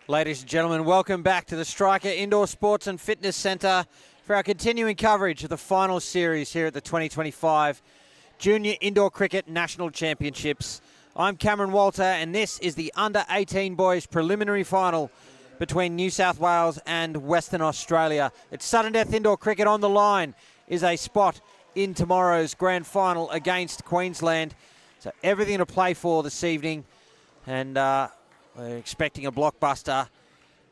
Ladies and gentlemen, welcome back to the Striker Indoor Sports and Fitness Centre for our continuing coverage of the Finals Series here at the 2025 Junior Indoor Cricket National Championships. I'm Cameron Walter, and this is the Under-18 Boys Preliminary Final between New South Wales and Western Australia. It's sudden death indoor cricket. On the line is a spot in tomorrow's grand final against Queensland. So everything to play for this evening, and we're expecting a blockbuster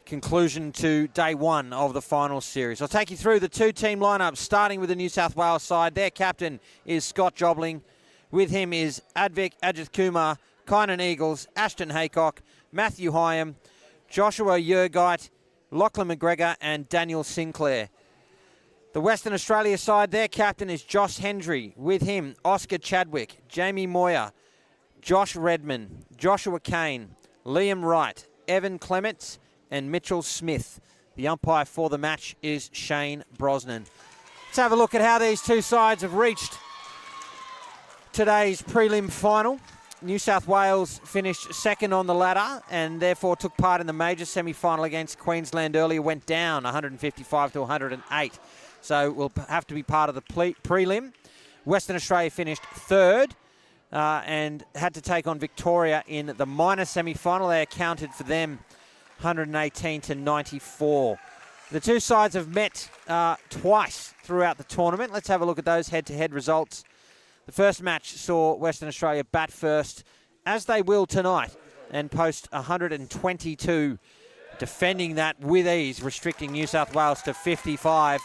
conclusion to day one of the final series. I'll take you through the two-team lineup, starting with the New South Wales side. Their captain is Scott Jobling. With him is Advik Ajith Kumar, Kynan Eagles, Ashton Haycock, Matthew Hyam, Joshua Yergite, Lachlan McGregor, and Daniel Sinclair. The Western Australia side, their captain is Josh Hendry. With him, Oscar Chadwick, Jamie Moyer, Josh Redman, Joshua Kane, Liam Wright, Evan Clements, and Mitchell Smith. The umpire for the match is Shane Brosnan. Let's have a look at how these two sides have reached today's prelim final. New South Wales finished second on the ladder and therefore took part in the major semi-final against Queensland earlier, went down 155 to 108. So will have to be part of the prelim. Western Australia finished third and had to take on Victoria in the minor semi-final. They accounted for them 118 to 94. The two sides have met twice throughout the tournament. Let's have a look at those head-to-head results. The first match saw Western Australia bat first, as they will tonight, and post 122, defending that with ease, restricting New South Wales to 55.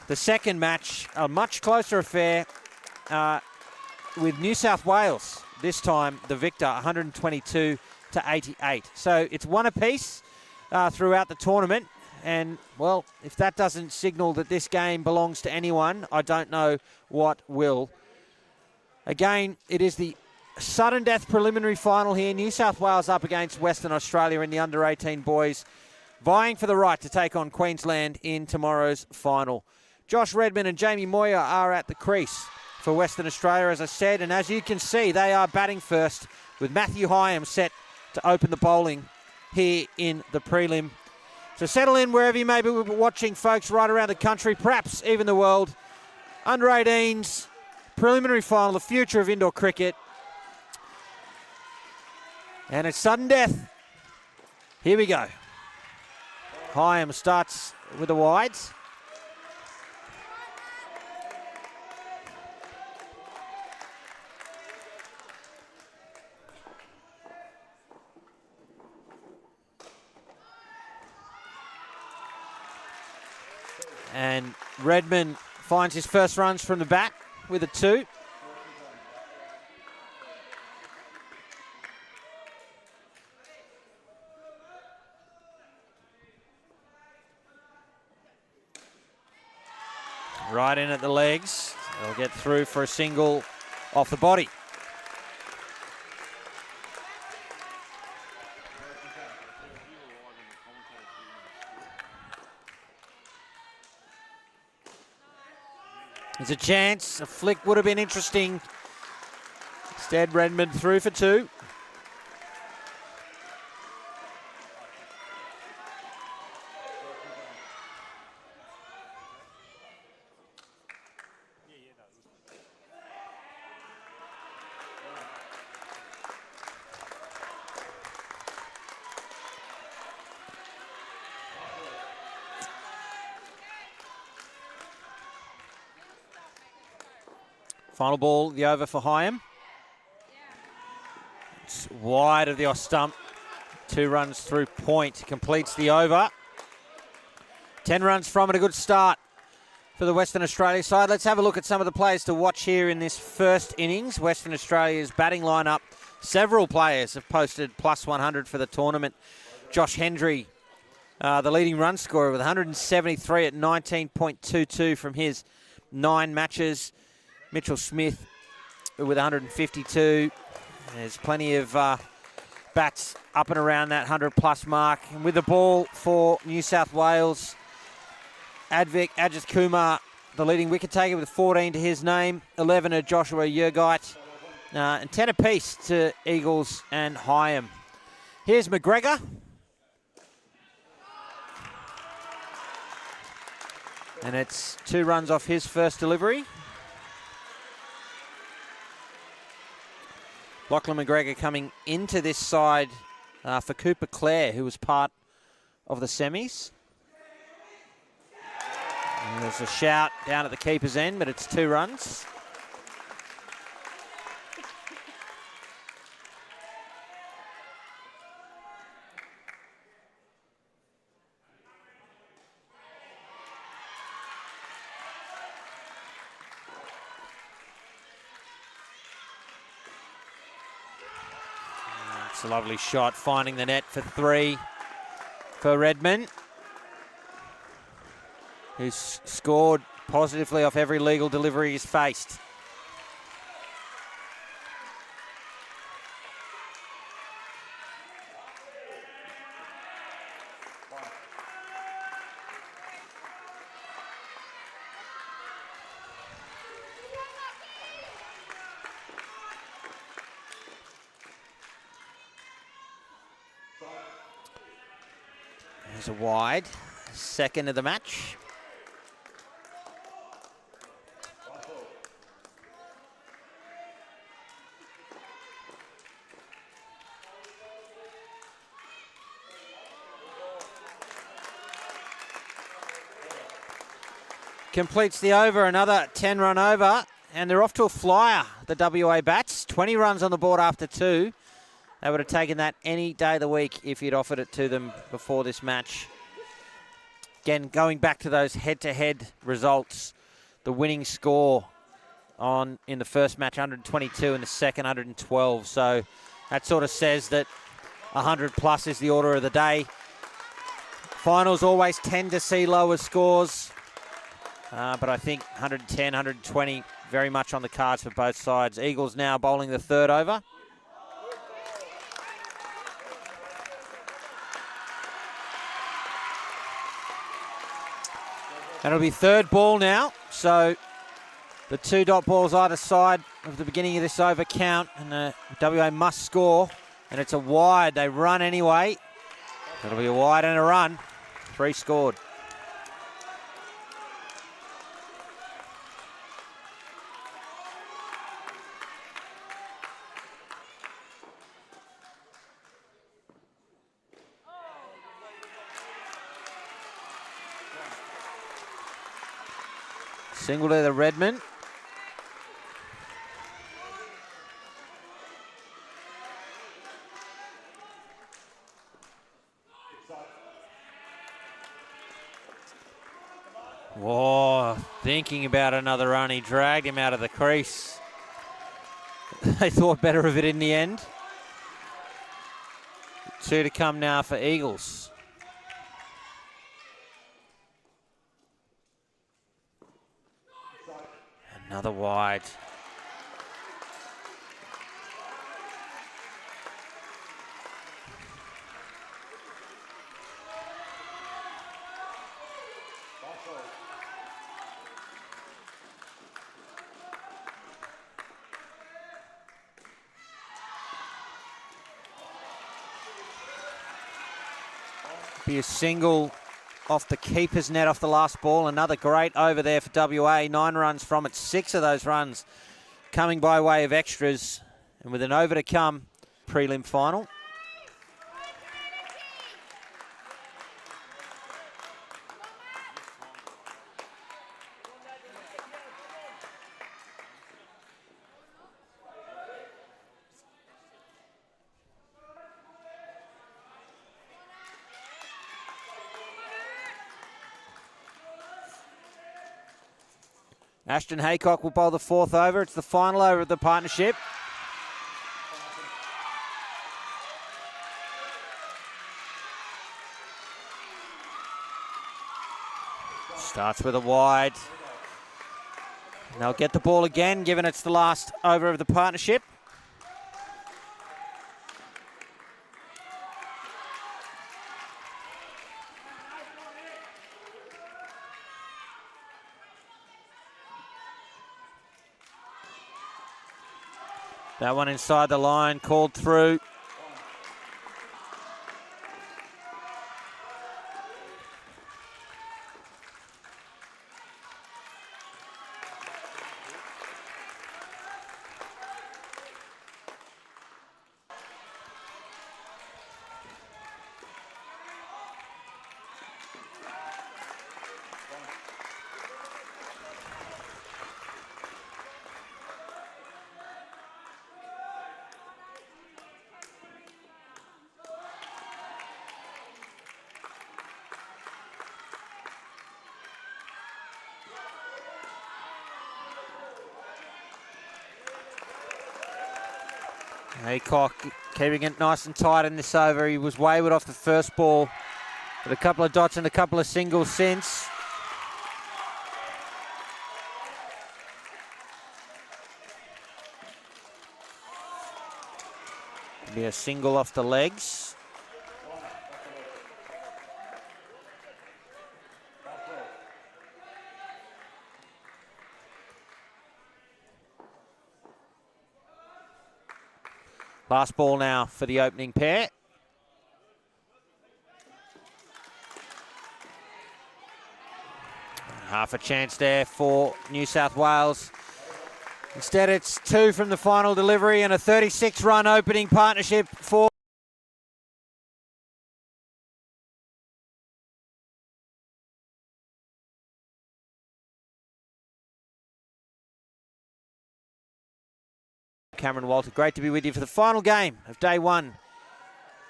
The second match, a much closer affair, with New South Wales, this time the victor, 122 to 88. So it's one apiece throughout the tournament. And, well, if that doesn't signal that this game belongs to anyone, I don't know what will. Again, it is the sudden death preliminary final here. New South Wales up against Western Australia in the under-18 boys, vying for the right to take on Queensland in tomorrow's final. Josh Redman and Jamie Moyer are at the crease for Western Australia, as I said, and as you can see, they are batting first, with Matthew Hyam set to open the bowling here in the prelim. So settle in wherever you may be watching, folks, right around the country, perhaps even the world. Under-18s, preliminary final, the future of indoor cricket. And it's sudden death. Here we go. Hyam starts with the wides. And Redman finds his first runs from the bat with a 2. Right in at the legs. They'll get through for a single off the body. There's a chance. A flick would have been interesting. Instead, Redmond through for 2. Final ball, the over for Hyam. It's wide of the off stump. 2 runs through point. Completes the over. 10 runs from it, a good start for the Western Australia side. Let's have a look at some of the players to watch here in this first innings. Western Australia's batting lineup. Several players have posted plus 100 for the tournament. Josh Hendry, the leading run scorer with 173 at 19.22 from his 9 matches. Mitchell Smith with 152. There's plenty of bats up and around that 100-plus mark. And with the ball for New South Wales, Ajit Kumar, the leading wicket taker with 14 to his name. 11 to Joshua Yergite. And 10 apiece to Eagles and Hyam. Here's McGregor. And it's 2 runs off his first delivery. Lachlan McGregor coming into this side for Cooper Clare, who was part of the semis. And there's a shout down at the keeper's end, but it's 2 runs. It's a lovely shot, finding the net for 3 for Redmond, who's scored positively off every legal delivery he's faced. There's a wide, second of the match. Completes the over, another 10-run over, and they're off to a flyer, the WA bats. 20 runs on the board after 2. They would have taken that any day of the week if you'd offered it to them before this match. Again, going back to those head-to-head results, the winning score in the first match, 122, and the second, 112. So that sort of says that 100-plus is the order of the day. Finals always tend to see lower scores, but I think 110, 120, very much on the cards for both sides. Eagles now bowling the 3rd over. And it'll be 3rd ball now, so the 2 dot balls either side of the beginning of this over count, and WA must score, and it's a wide. They run anyway. It'll be a wide and a run. 3 scored. Single to the Redmond. Whoa, thinking about another run. He dragged him out of the crease. They thought better of it in the end. 2 to come now for Eagles. Another wide. Be a single off the keeper's net off the last ball. Another great over there for WA. 9 runs from it. 6 of those runs coming by way of extras. And with an over to come, prelim final. Ashton Haycock will bowl the 4th over. It's the final over of the partnership. Starts with a wide. And they'll get the ball again, given it's the last over of the partnership. That one inside the line, called through. Haycock keeping it nice and tight in this over. He was wayward off the first ball, but a couple of dots and a couple of singles since. Be a single off the legs. Last ball now for the opening pair. Half a chance there for New South Wales. Instead, it's 2 from the final delivery and a 36-run opening partnership for Cameron Walter. Great to be with you for the final game of day 1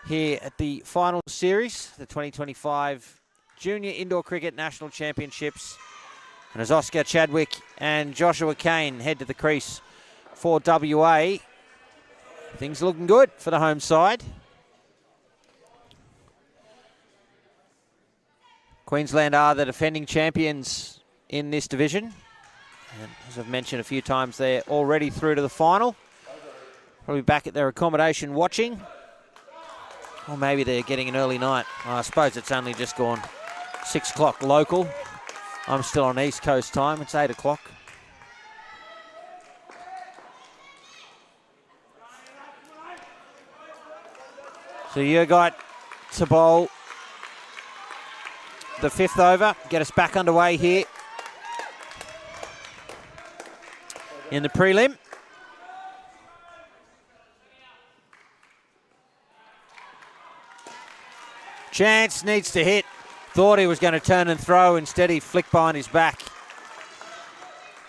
here at the Finals Series, the 2025 Junior Indoor Cricket National Championships. And as Oscar Chadwick and Joshua Kane head to the crease for WA, things are looking good for the home side. Queensland are the defending champions in this division. And as I've mentioned a few times, they're already through to the final. Probably back at their accommodation watching. Or maybe they're getting an early night. I suppose it's only just gone 6 o'clock local. I'm still on East Coast time. It's 8 o'clock. So you got to bowl the 5th over. Get us back underway here in the prelim. Chance needs to hit. Thought he was going to turn and throw. Instead, he flicked behind his back.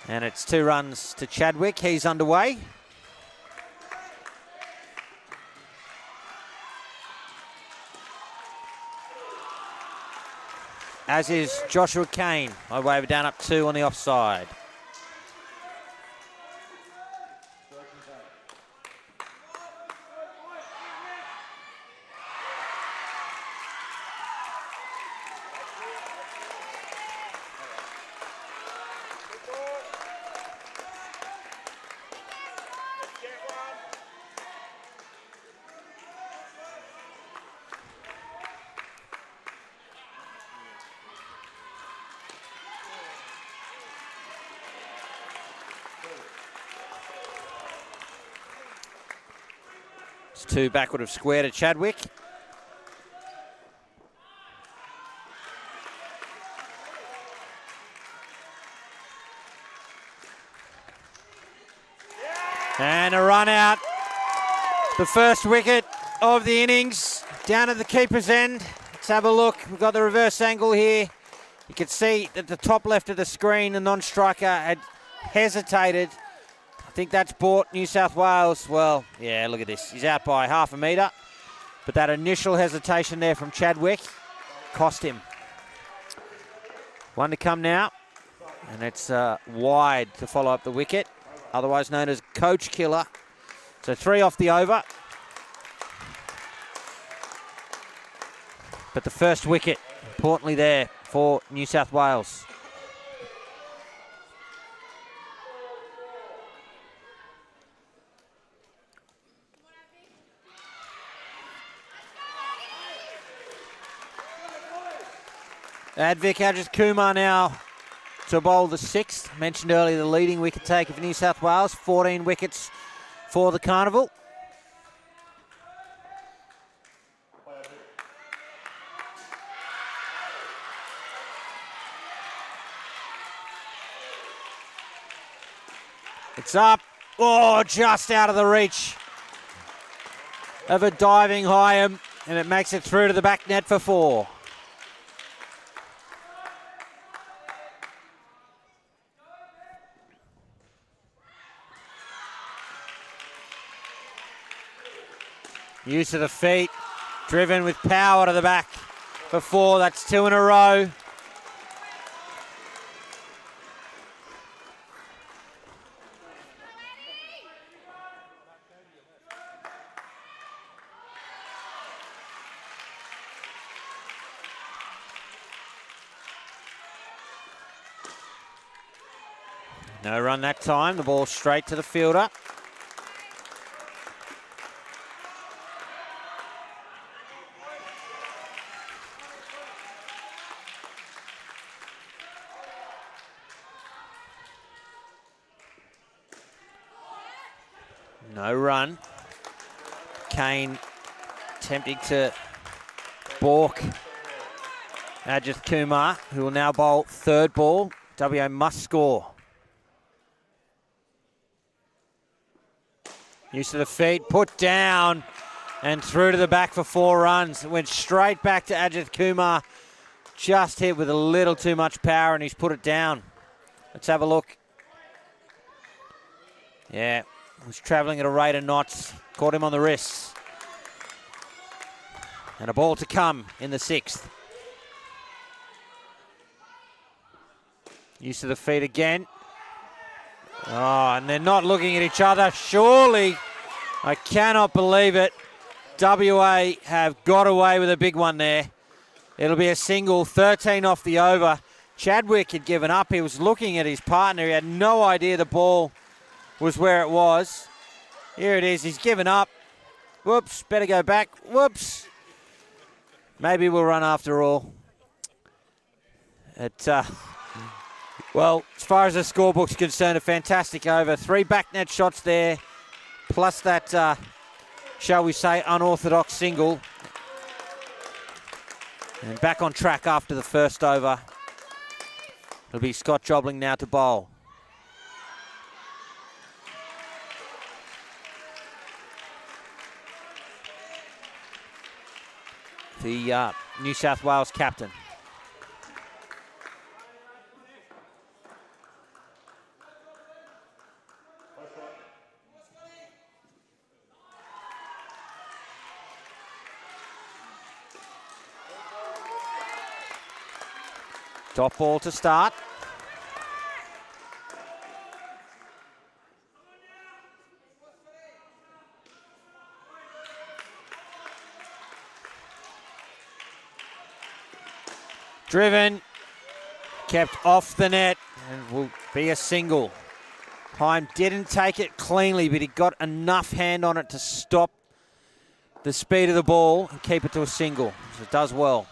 And it's 2 runs to Chadwick. He's underway. As is Joshua Kane. I wave it down up 2 on the offside. It's 2 backward of square to Chadwick. And a run out. The first wicket of the innings down at the keeper's end. Let's have a look. We've got the reverse angle here. You can see at the top left of the screen, the non-striker had hesitated. I think that's bought New South Wales. Well, yeah, look at this. He's out by half a metre. But that initial hesitation there from Chadwick cost him. 1 to come now. And it's wide to follow up the wicket, otherwise known as coach killer. So 3 off the over. But the first wicket, importantly there for New South Wales. Advik Ajit Kumar now to bowl the 6th. Mentioned earlier the leading wicket taker for New South Wales. 14 wickets for the Carnival. It's up. Oh, just out of the reach of a diving Hyam, and it makes it through to the back net for 4. Use of the feet, driven with power to the back for 4. That's 2 in a row. No run that time. The ball straight to the fielder. No run. Kane attempting to balk Ajit Kumar, who will now bowl 3rd ball. WA must score. Use of the feet, put down and through to the back for 4 runs. It went straight back to Ajit Kumar. Just hit with a little too much power and he's put it down. Let's have a look. Yeah, was travelling at a rate of knots. Caught him on the wrists. And a ball to come in the 6th. Use of the feet again. Oh, and they're not looking at each other. Surely, I cannot believe it. WA have got away with a big one there. It'll be a single, 13 off the over. Chadwick had given up. He was looking at his partner. He had no idea the ball was where it was. Here it is. He's given up. Whoops, better go back. Whoops. Maybe we'll run after all. Well, as far as the scorebook's concerned, a fantastic over. 3 back net shots there, plus that, shall we say, unorthodox single. And back on track after the first over. It'll be Scott Jobling now to bowl. The New South Wales captain. Top ball to start. Driven, kept off the net, and will be a single. Hyam didn't take it cleanly, but he got enough hand on it to stop the speed of the ball and keep it to a single. So it does well.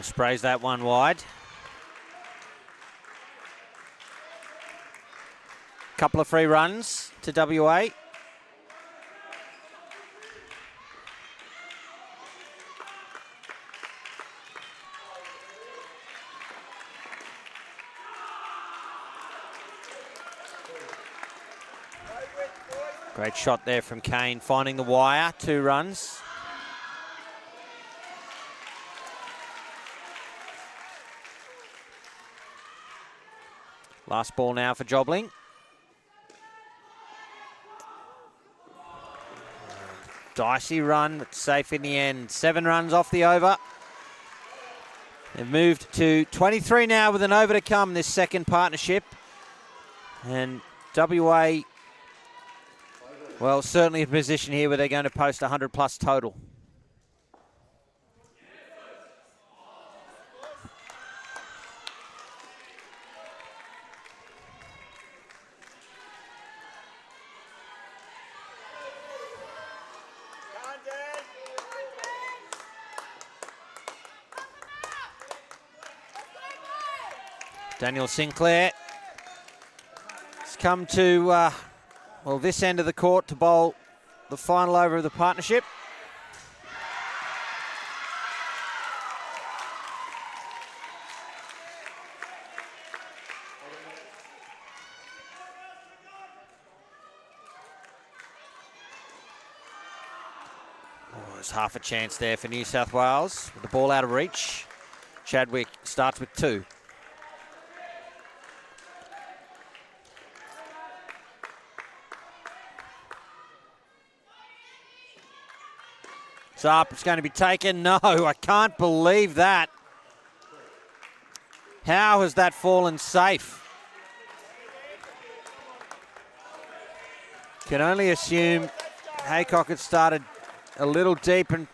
Sprays that one wide. Couple of free runs to WA. Great shot there from Kane, finding the wire, 2 runs. Last ball now for Jobling. Dicey run, but safe in the end. 7 runs off the over. They've moved to 23 now with an over to come, this second partnership. And WA, well, certainly in a position here where they're going to post 100 plus total. Daniel Sinclair has come to, well, this end of the court to bowl the final over of the partnership. Oh, there's half a chance there for New South Wales with the ball out of reach. Chadwick starts with 2. It's up, it's going to be taken. No, I can't believe that. How has that fallen safe? Can only assume Haycock had started a little deep and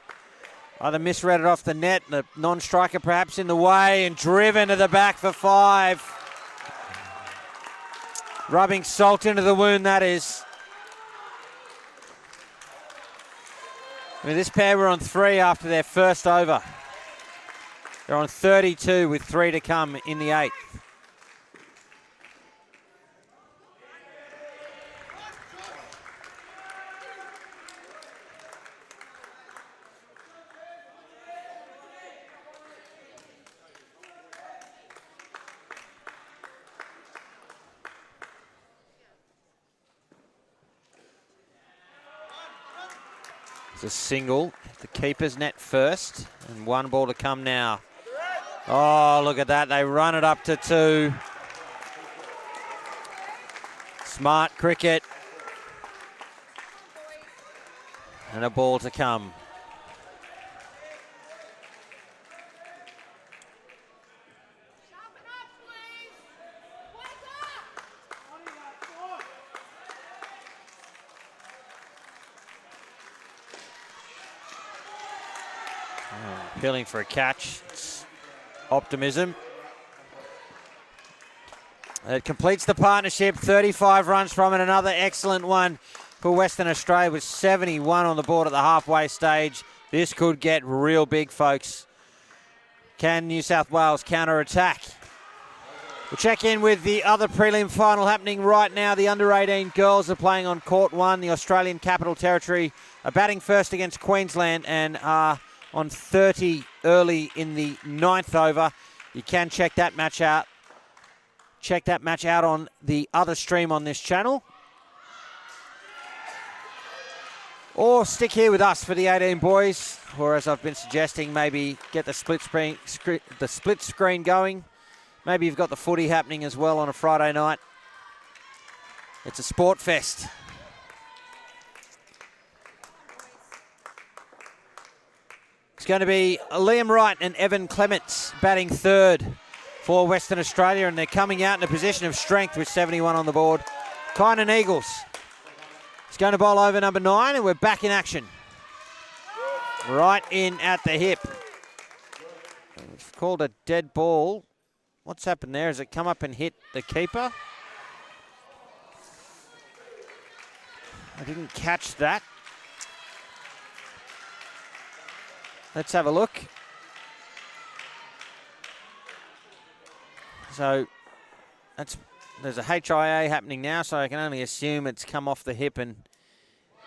either misread it off the net, the non-striker perhaps in the way, and driven to the back for 5. Rubbing salt into the wound, that is. I mean, this pair were on 3 after their first over. They're on 32 with 3 to come in the 8th. It's a single, the keeper's net first, and 1 ball to come now. Oh, look at that, they run it up to 2. Smart cricket. And a ball to come. Appealing for a catch. It's optimism. It completes the partnership. 35 runs from it. Another excellent one for Western Australia with 71 on the board at the halfway stage. This could get real big, folks. Can New South Wales counter-attack? We'll check in with the other prelim final happening right now. The under-18 girls are playing on court 1. The Australian Capital Territory are batting first against Queensland and are on 30 early in the 9th over. You can check that match out. Check that match out on the other stream on this channel. Or stick here with us for the 18 boys, or as I've been suggesting, maybe get the split screen going. Maybe you've got the footy happening as well on a Friday night. It's a sport fest. It's going to be Liam Wright and Evan Clements batting third for Western Australia, and they're coming out in a position of strength with 71 on the board. Kynan Eagles is going to bowl over number 9, and we're back in action. Right in at the hip. It's called a dead ball. What's happened there? Has it come up and hit the keeper? I didn't catch that. Let's have a look. So there's a HIA happening now, so I can only assume it's come off the hip and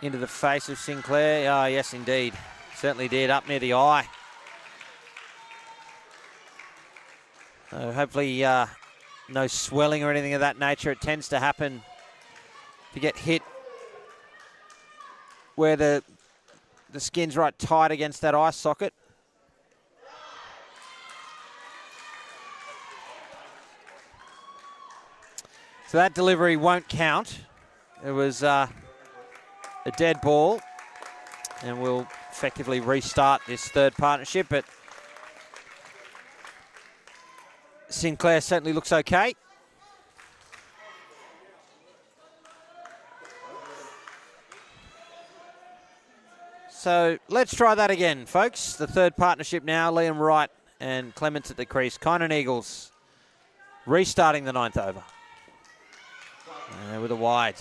into the face of Sinclair. Oh, yes, indeed. Certainly did, up near the eye. So hopefully no swelling or anything of that nature. It tends to happen if you get hit where the skin's right tight against that eye socket. So that delivery won't count. It was a dead ball, and we'll effectively restart this third partnership, but Sinclair certainly looks okay. So let's try that again, folks. The third partnership now, Liam Wright and Clements at the crease. Kynan Eagles restarting the 9th over. With a wide.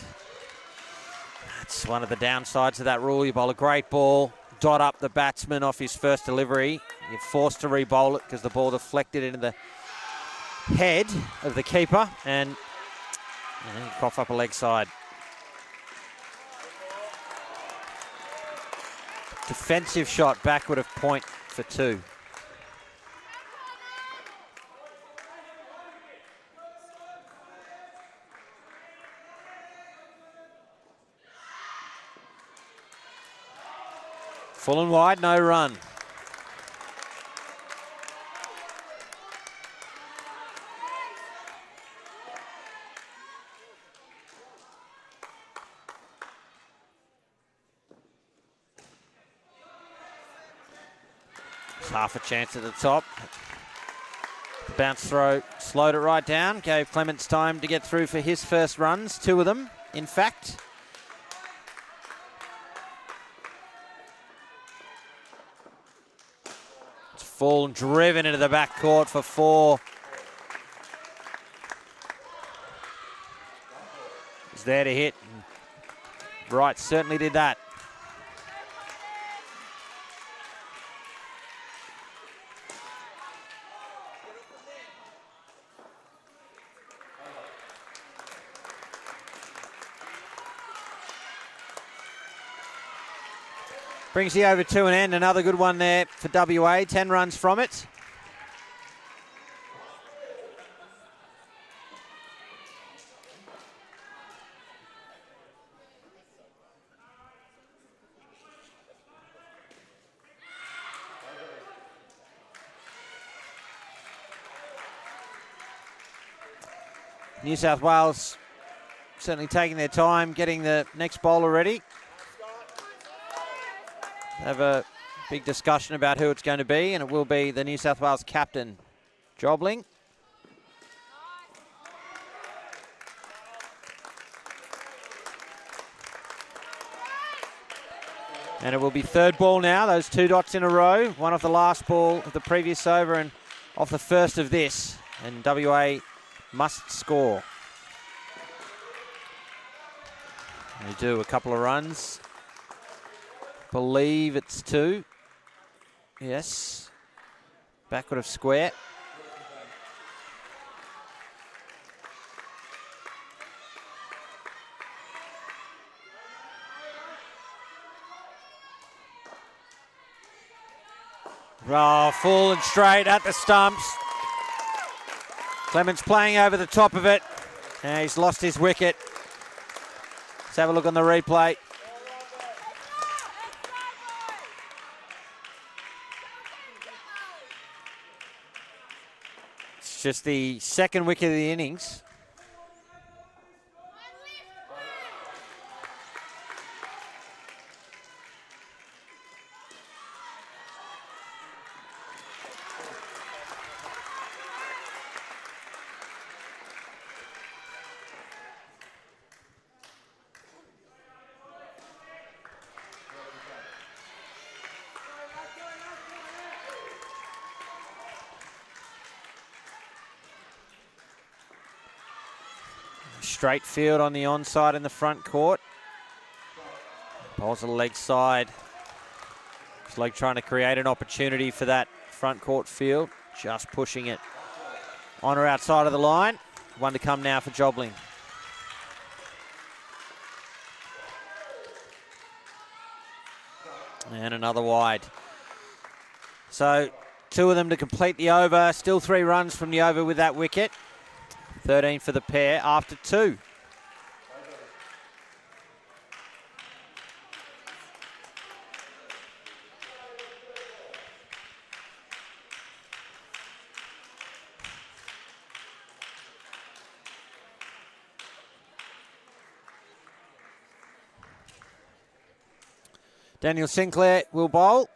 That's one of the downsides of that rule. You bowl a great ball, dot up the batsman off his first delivery. You're forced to re-bowl it because the ball deflected into the head of the keeper, and you cough up a leg side. Defensive shot backward of point for 2. Full and wide, no run. Half a chance at the top. The bounce throw slowed it right down, gave Clements time to get through for his first runs, 2 of them, in fact. It's full and driven into the back court for 4. He's there to hit. Wright certainly did that. Brings the over to an end. Another good one there for WA. 10 runs from it. New South Wales certainly taking their time getting the next bowler ready. Have a big discussion about who it's going to be, and it will be the New South Wales captain, Jobling. And it will be third ball now, those 2 dots in a row. One off the last ball of the previous over and off the first of this. And WA must score. They do a couple of runs. Believe it's 2. Yes. Backward of square. Oh, full and straight at the stumps. Clements playing over the top of it. And he's lost his wicket. Let's have a look on the replay. It's just the second wicket of the innings. Straight field on the onside in the front court. Bowls to the leg side. It's like trying to create an opportunity for that front court field. Just pushing it on or outside of the line. One to come now for Jobling. And another wide. So 2 of them to complete the over. Still 3 runs from the over with that wicket. 13 for the pair after 2. Daniel Sinclair will bowl.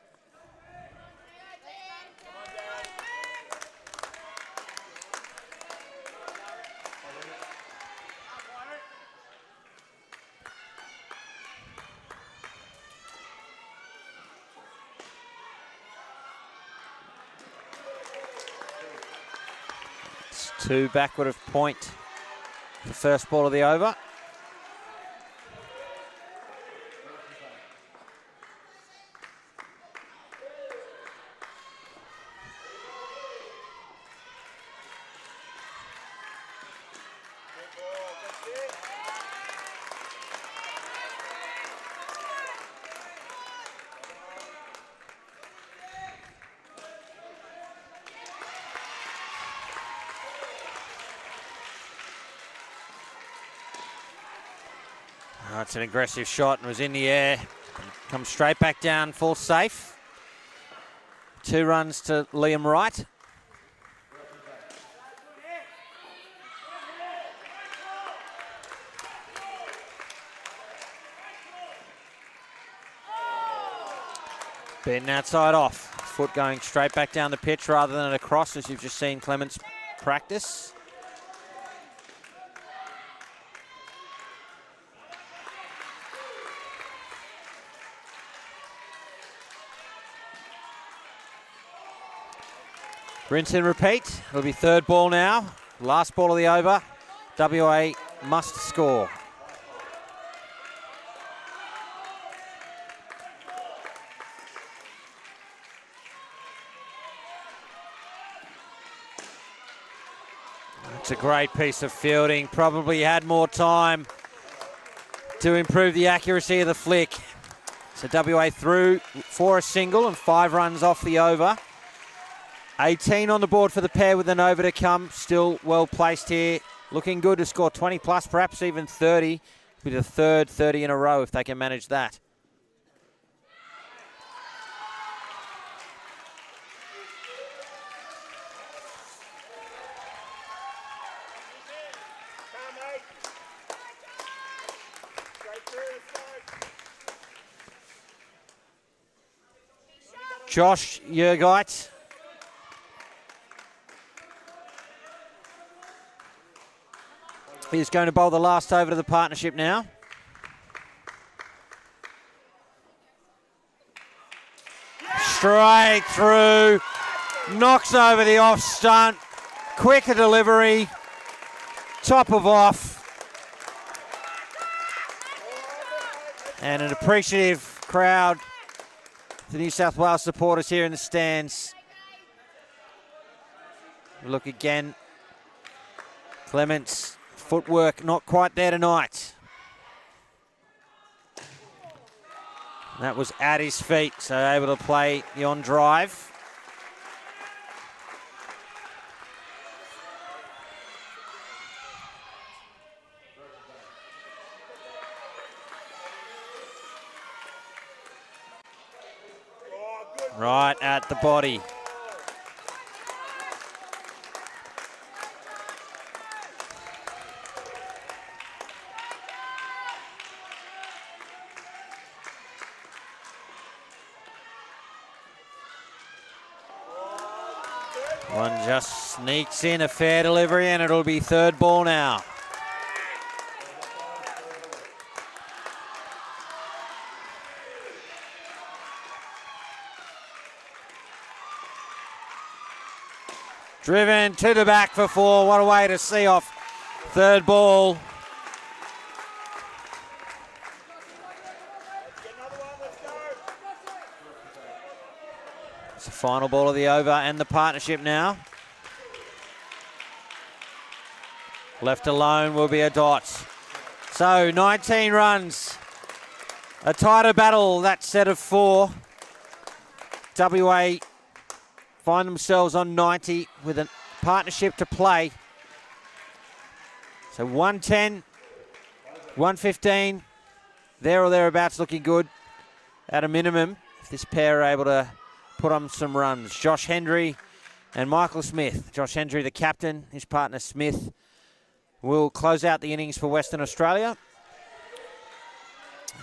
It's 2 backward of point. The first ball of the over. Oh, it's an aggressive shot and was in the air. Comes straight back down, full safe. 2 runs to Liam Wright. Beaten outside off. Foot going straight back down the pitch rather than across, as you've just seen Clements practice. Rinse and repeat. It'll be 3rd ball now. Last ball of the over. WA must score. It's a great piece of fielding. Probably had more time to improve the accuracy of the flick. So WA through for a single and 5 runs off the over. 18 on the board for the pair with an over to come. Still well placed here. Looking good to score 20 plus, perhaps even 30. With a third 30 in a row if they can manage that. Josh Yergeit. He's going to bowl the last over to the partnership now. Straight through. Knocks over the off stunt. Quicker delivery. Top of off. And an appreciative crowd. The New South Wales supporters here in the stands. Look again. Clements. Footwork not quite there tonight. That was at his feet, so able to play the on drive. Right at the body. One just sneaks in, a fair delivery, and it'll be 3rd ball now. Driven to the back for 4. What a way to see off 3rd ball. It's the final ball of the over and the partnership now. Left alone will be a dot. So 19 runs. A tighter battle, that set of 4. WA find themselves on 90 with a partnership to play. So 110, 115, there or thereabouts, looking good at a minimum if this pair are able to put on some runs. Josh Hendry and Michael Smith. Josh Hendry, the captain, his partner Smith, will close out the innings for Western Australia.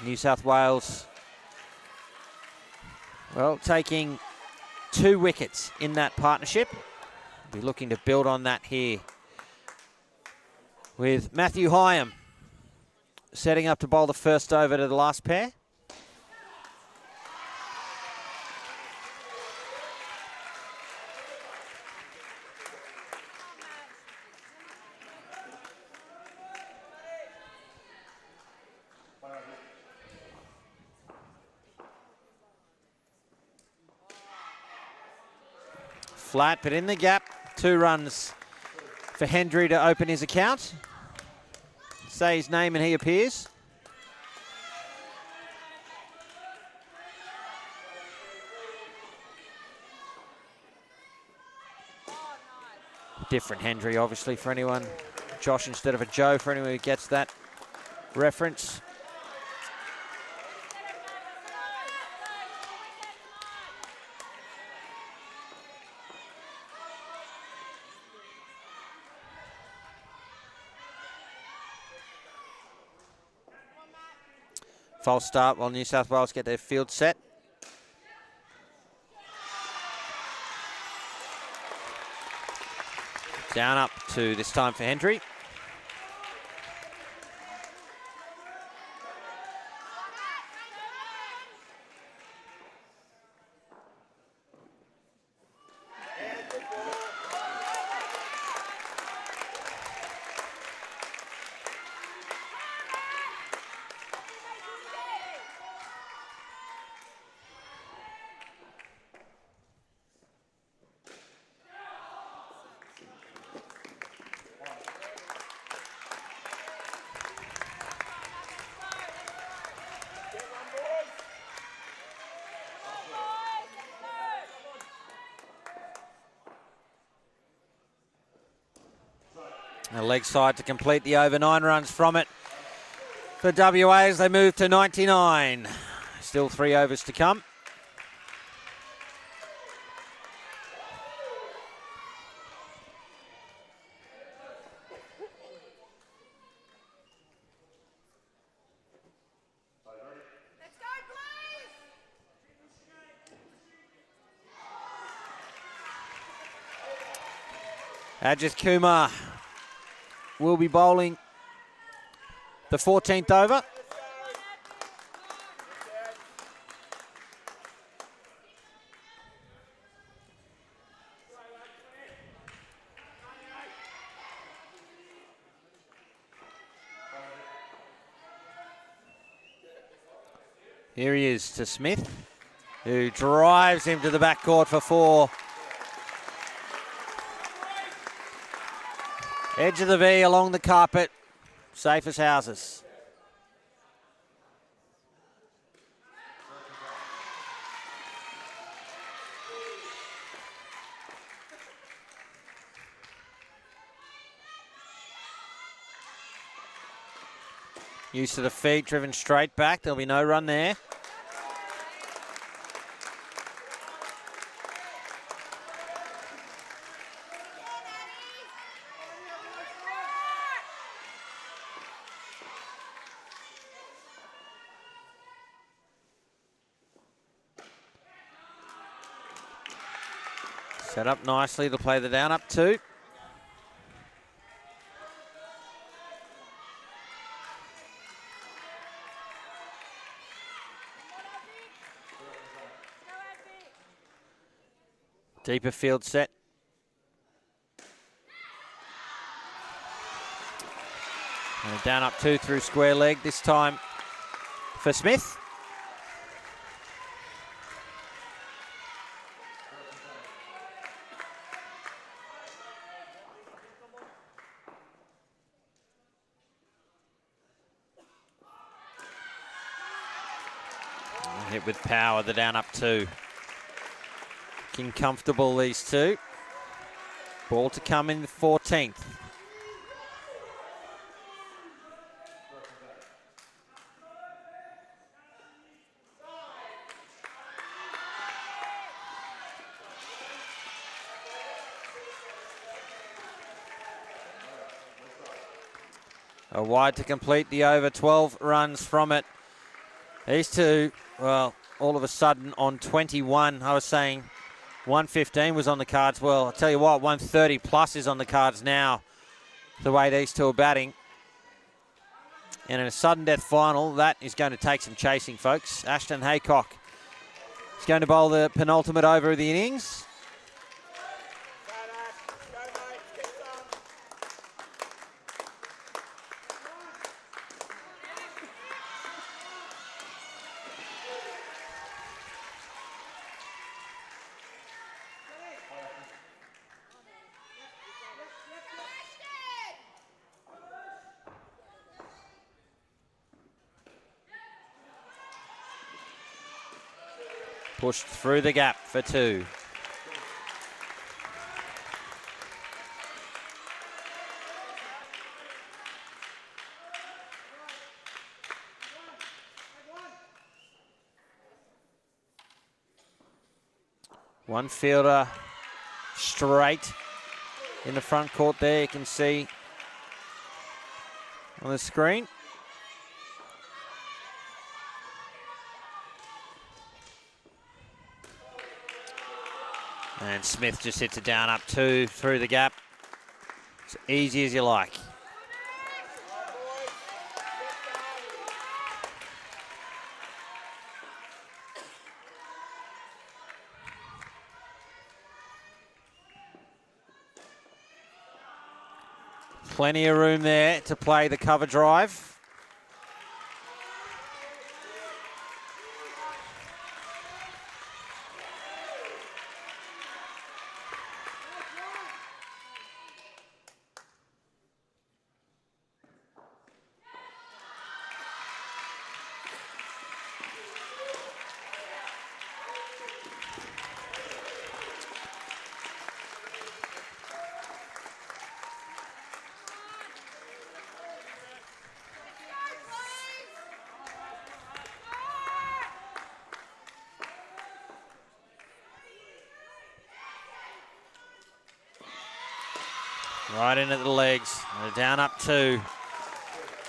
New South Wales Well, taking 2 wickets in that partnership. Be looking to build on that here with Matthew Hyam setting up to bowl the first over to the last pair. Flat, but in the gap. 2 runs for Hendry to open his account. Say his name and he appears. Different Hendry, obviously, for anyone. Josh instead of a Joe, for anyone who gets that reference. False start while New South Wales get their field set. Down up to this time for Hendry. A leg side to complete the over. 9 runs from it for WA as they move to 99. Still 3 overs to come. Ajith Kumar will be bowling the 14th over. Here he is to Smith, who drives him to the backcourt for 4. Edge of the V along the carpet, safe as houses. Use to the feet, driven straight back. There'll be no run there. Set up nicely to play the down up 2. Deeper field set. And a down up 2 through square leg this time for Smith. Hit with power, the down up 2. Looking comfortable, these two. Ball to come in the 14th. A wide to complete the over. 12 runs from it. These two, well, all of a sudden on 21. I was saying 115 was on the cards. Well, I'll tell you what, 130 plus is on the cards now, the way these two are batting. And in a sudden death final, that is going to take some chasing, folks. Ashton Haycock is going to bowl the penultimate over of the innings. Pushed through the gap for 2. One fielder straight in the front court there, you can see on the screen. And Smith just hits it down up 2 through the gap. It's easy as you like. Plenty of room there to play the cover drive. Right in at the legs. They're down up 2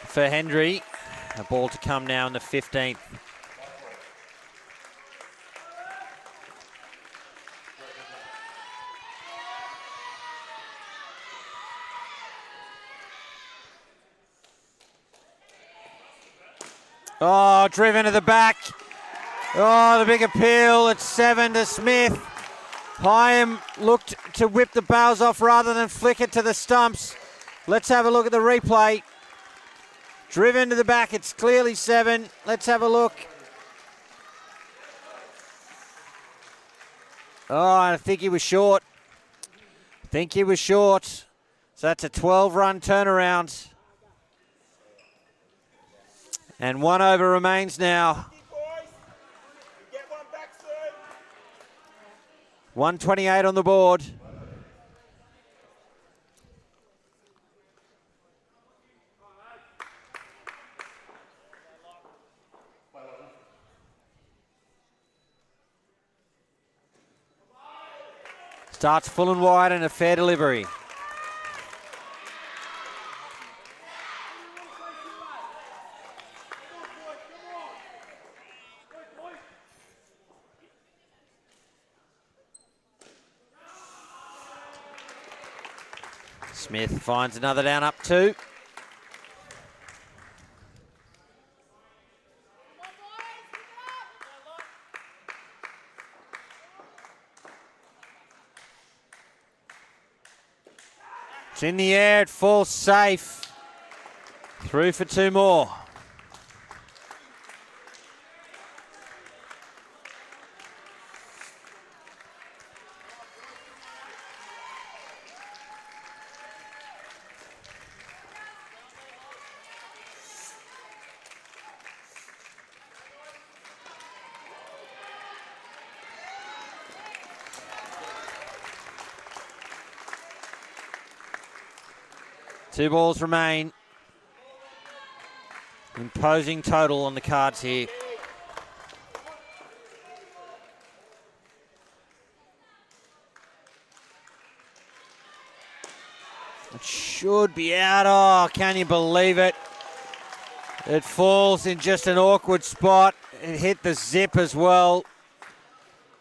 for Hendry. A ball to come now in the 15th. Oh, driven to the back. Oh, the big appeal. It's 7 to Smith. Hyam looked to whip the bails off rather than flick it to the stumps. Let's have a look at the replay. Driven to the back, it's clearly 7. Let's have a look. Oh, I think he was short. So that's a 12-run turnaround. And 1 over remains now. 128 on the board. Starts full and wide and a fair delivery. Smith finds another down up 2. It's in the air, it falls safe. Through for 2 more. Two balls remain. Imposing total on the cards here. It should be out. Oh, can you believe it? It falls in just an awkward spot. it hit the zip as well.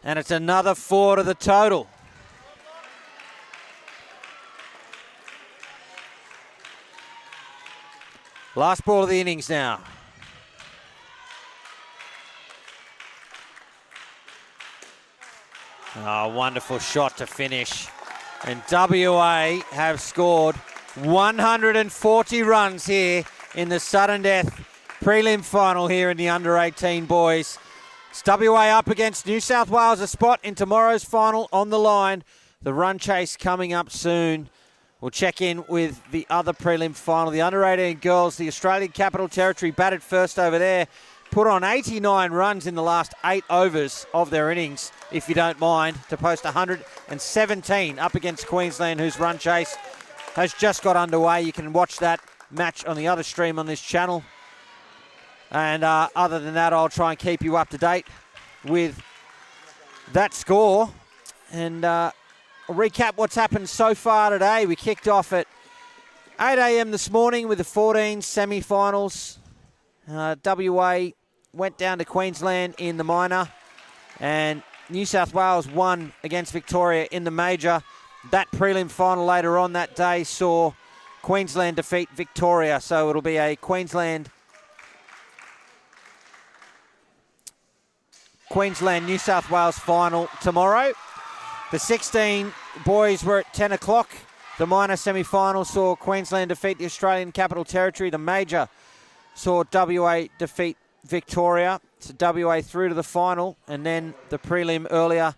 And it's another 4 to the total. Last ball of the innings now. Oh, wonderful shot to finish. And WA have scored 140 runs here in the sudden death prelim final here in the under-18 boys. It's WA up against New South Wales, a spot in tomorrow's final on the line. The run chase coming up soon. We'll check in with the other prelim final. The under-18 girls, the Australian Capital Territory batted first over there. Put on 89 runs in the last 8 overs of their innings, if you don't mind, to post 117 up against Queensland, whose run chase has just got underway. You can watch that match on the other stream on this channel. And other than that, I'll try and keep you up to date with that score. And I'll recap what's happened so far today. We kicked off at 8 a.m. this morning with the 14 semi-finals. WA went down to Queensland in the minor. And New South Wales won against Victoria in the major. That prelim final later on that day saw Queensland defeat Victoria. So it'll be a Queensland New South Wales final tomorrow. The 16 boys were at 10 o'clock. The minor semi-final saw Queensland defeat the Australian Capital Territory. The major saw WA defeat Victoria. So WA through to the final. And then the prelim earlier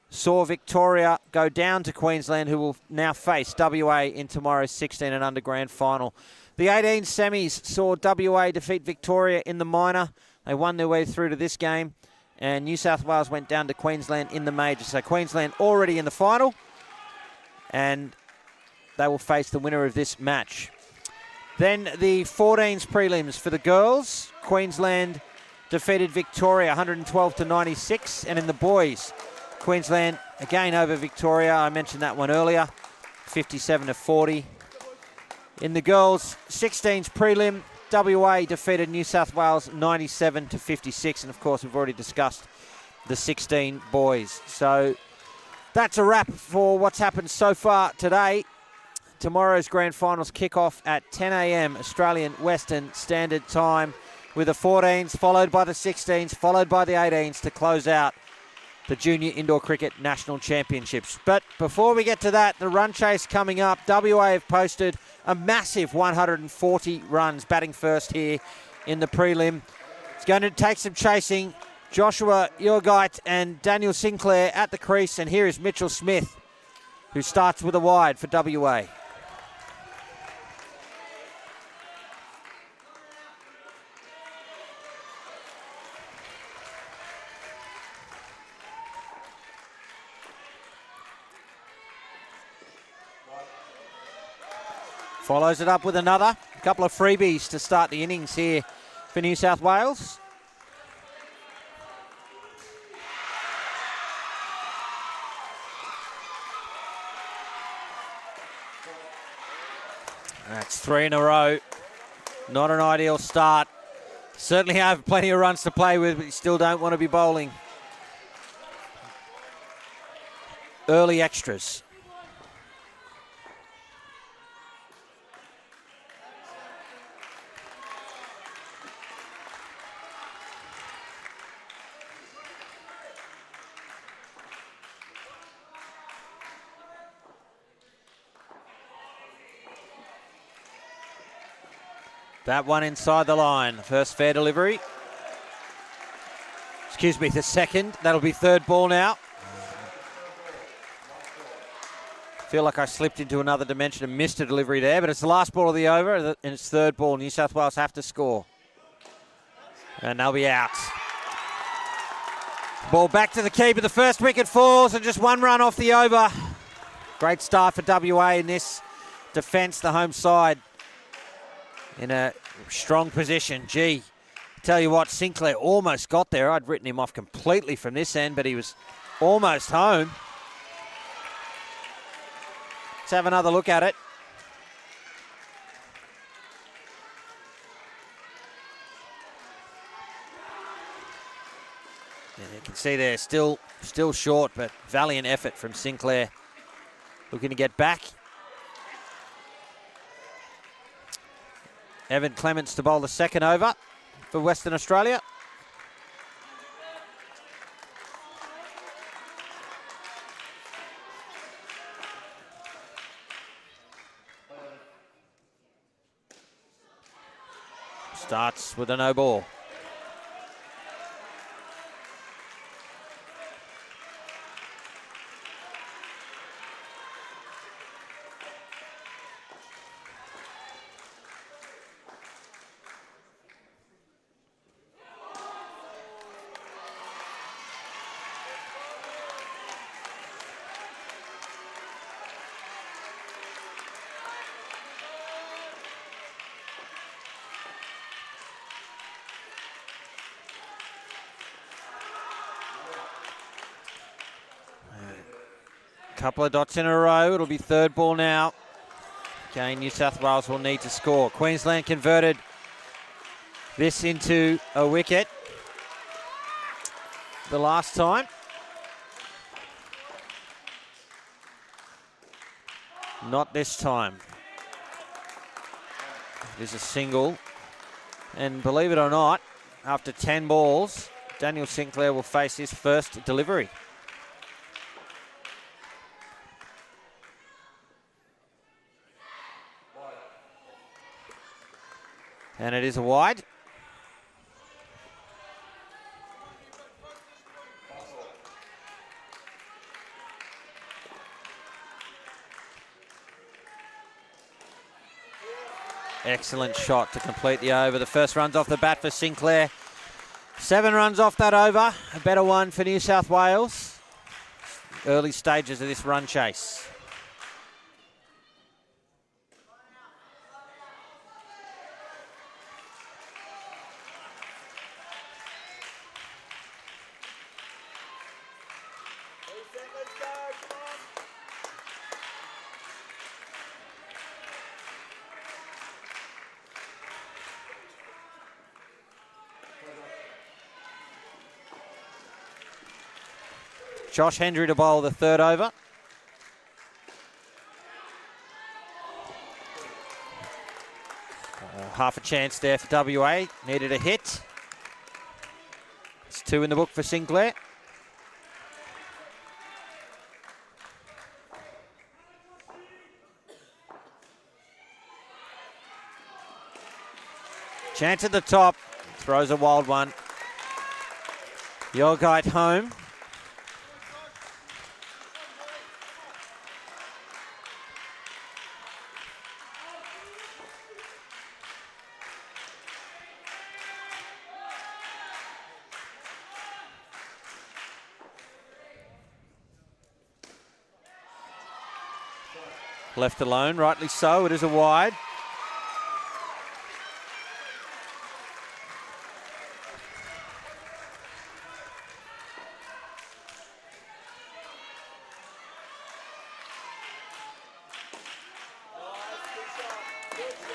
saw Victoria go down to Queensland, who will now face WA in tomorrow's 16 and under grand final. The 18 semis saw WA defeat Victoria in the minor. They won their way through to this game. And New South Wales went down to Queensland in the major. So Queensland already in the final. And they will face the winner of this match. Then the 14s prelims for the girls. Queensland defeated Victoria 112 to 96. And in the boys, Queensland again over Victoria. I mentioned that one earlier. 57 to 40. In the girls 16s prelim, WA defeated New South Wales 97 to 56. And of course, we've already discussed the 16 boys. So that's a wrap for what's happened so far today. Tomorrow's grand finals kick off at 10 a.m. Australian Western Standard Time, with the 14s followed by the 16s, followed by the 18s to close out the Junior Indoor Cricket National Championships. But before we get to that, the run chase coming up. WA have posted a massive 140 runs, batting first here in the prelim. It's going to take some chasing. Joshua Urgeit and Daniel Sinclair at the crease, and here is Mitchell Smith, who starts with a wide for WA. Follows it up with another. A couple of freebies to start the innings here for New South Wales. That's 3 in a row. Not an ideal start. Certainly have plenty of runs to play with, but you still don't want to be bowling early extras. That one inside the line. First fair delivery. Excuse me, the second. That'll be third ball now. Feel like I slipped into another dimension and missed a delivery there, but it's the last ball of the over, and it's third ball. New South Wales have to score. And they'll be out. Ball back to the keeper. The first wicket falls, and just one run off the over. Great start for WA in this defence, the home side in a strong position. Gee, tell you what, Sinclair almost got there. I'd written him off completely from this end, but he was almost home. Let's have another look at it. And you can see they're still short, but valiant effort from Sinclair. Looking to get back. Evan Clements to bowl the second over for Western Australia. Starts with a no ball. Couple of dots in a row. It'll be third ball now. Again, New South Wales will need to score. Queensland converted this into a wicket the last time. Not this time. It is a single. And believe it or not, after 10 balls, Daniel Sinclair will face his first delivery. And it is a wide. Excellent shot to complete the over. The first runs off the bat for Sinclair. 7 runs off that over. A better one for New South Wales. Early stages of this run chase. Josh Hendry to bowl the third over. Half a chance there for WA. Needed a hit. It's 2 in the book for Sinclair. Chance at the top. Throws a wild one. Yorgite home. Left alone, rightly so. It is a wide.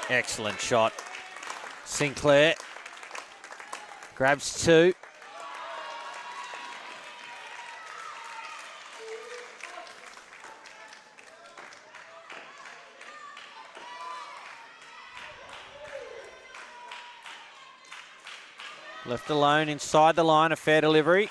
Excellent shot. Sinclair grabs 2. Left alone inside the line, a fair delivery.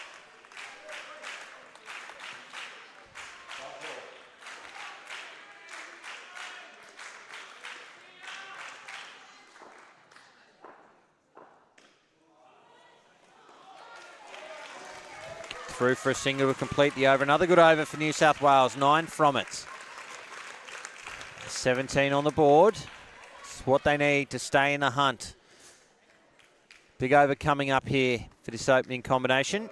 Through for a single to complete the over. Another good over for New South Wales, 9 from it. 17 on the board. It's what they need to stay in the hunt. Big over coming up here for this opening combination.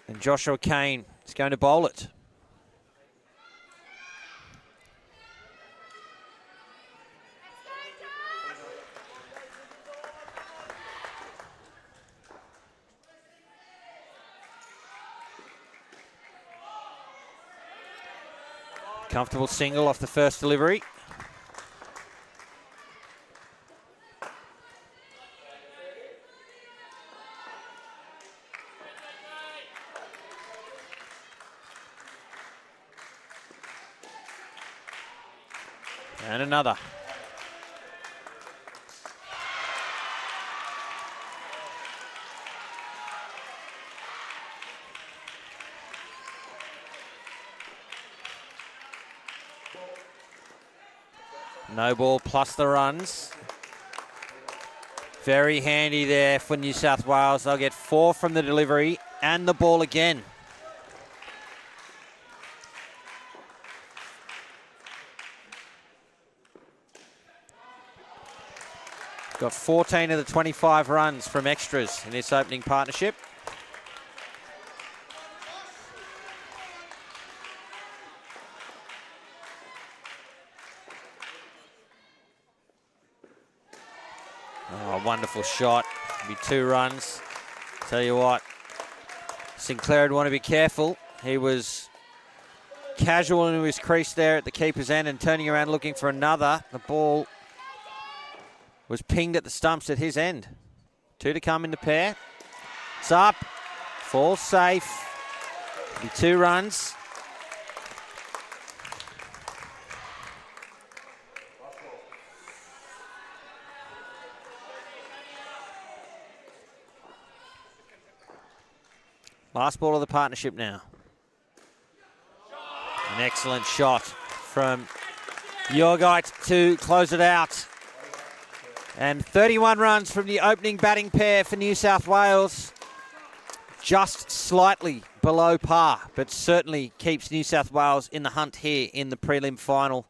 And Joshua Kane is going to bowl it. Comfortable single off the first delivery. And another. No ball plus the runs. Very handy there for New South Wales. They'll get 4 from the delivery and the ball again. Got 14 of the 25 runs from extras in this opening partnership. Oh, wonderful shot. Be 2 runs. Tell you what, Sinclair would want to be careful. He was casual into his crease there at the keeper's end and turning around looking for another. The ball was pinged at the stumps at his end. 2 to come in the pair. It's up. Falls safe. Be 2 runs. Last ball of the partnership now. An excellent shot from Yorgite to close it out. And 31 runs from the opening batting pair for New South Wales. Just slightly below par, but certainly keeps New South Wales in the hunt here in the prelim final.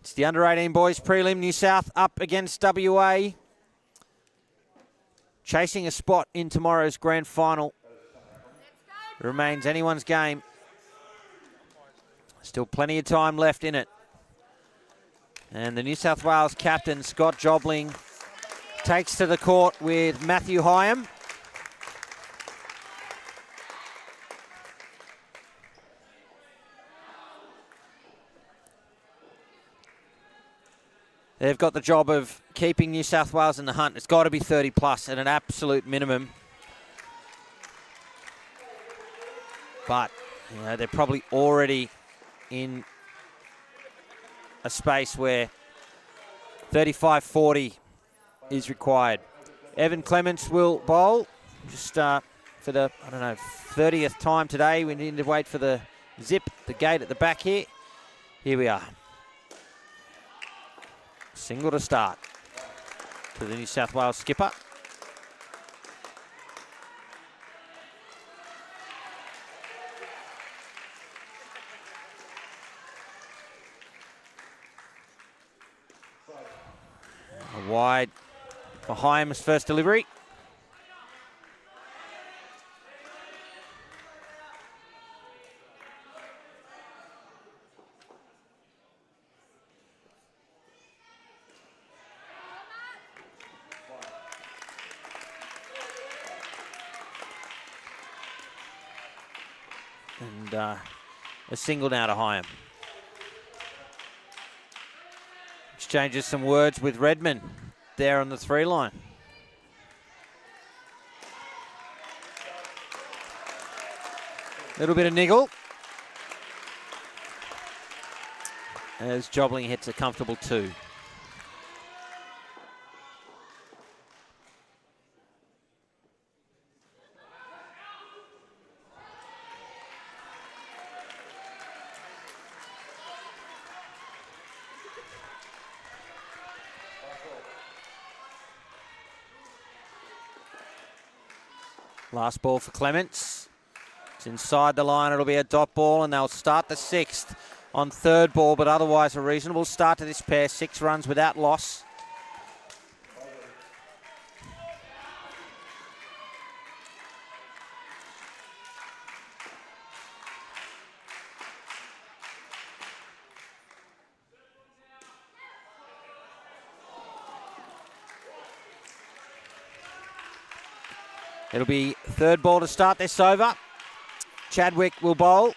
It's the under-18 boys prelim. New South up against WA. Chasing a spot in tomorrow's grand final. It remains anyone's game. Still plenty of time left in it. And the New South Wales captain, Scott Jobling, takes to the court with Matthew Hyam. They've got the job of keeping New South Wales in the hunt. It's got to be 30 plus at an absolute minimum. But, you know, they're probably already in a space where 35-40 is required. Evan Clements will bowl. Just for the, 30th time today. We need to wait for the zip, the gate at the back here. Here we are. Single to start to the New South Wales skipper. Wide for Hyam's first delivery. And a single now to Hyam. Exchanges some words with Redmond there on the 3 line. Little bit of niggle as Jobling hits a comfortable 2. Last ball for Clements. It's inside the line. It'll be a dot ball, and they'll start the 6th on 3rd ball, but otherwise a reasonable start to this pair. 6 runs without loss. It'll be 3rd ball to start this over. Chadwick will bowl.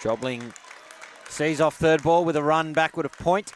Jobling sees off third ball with a run backward of point.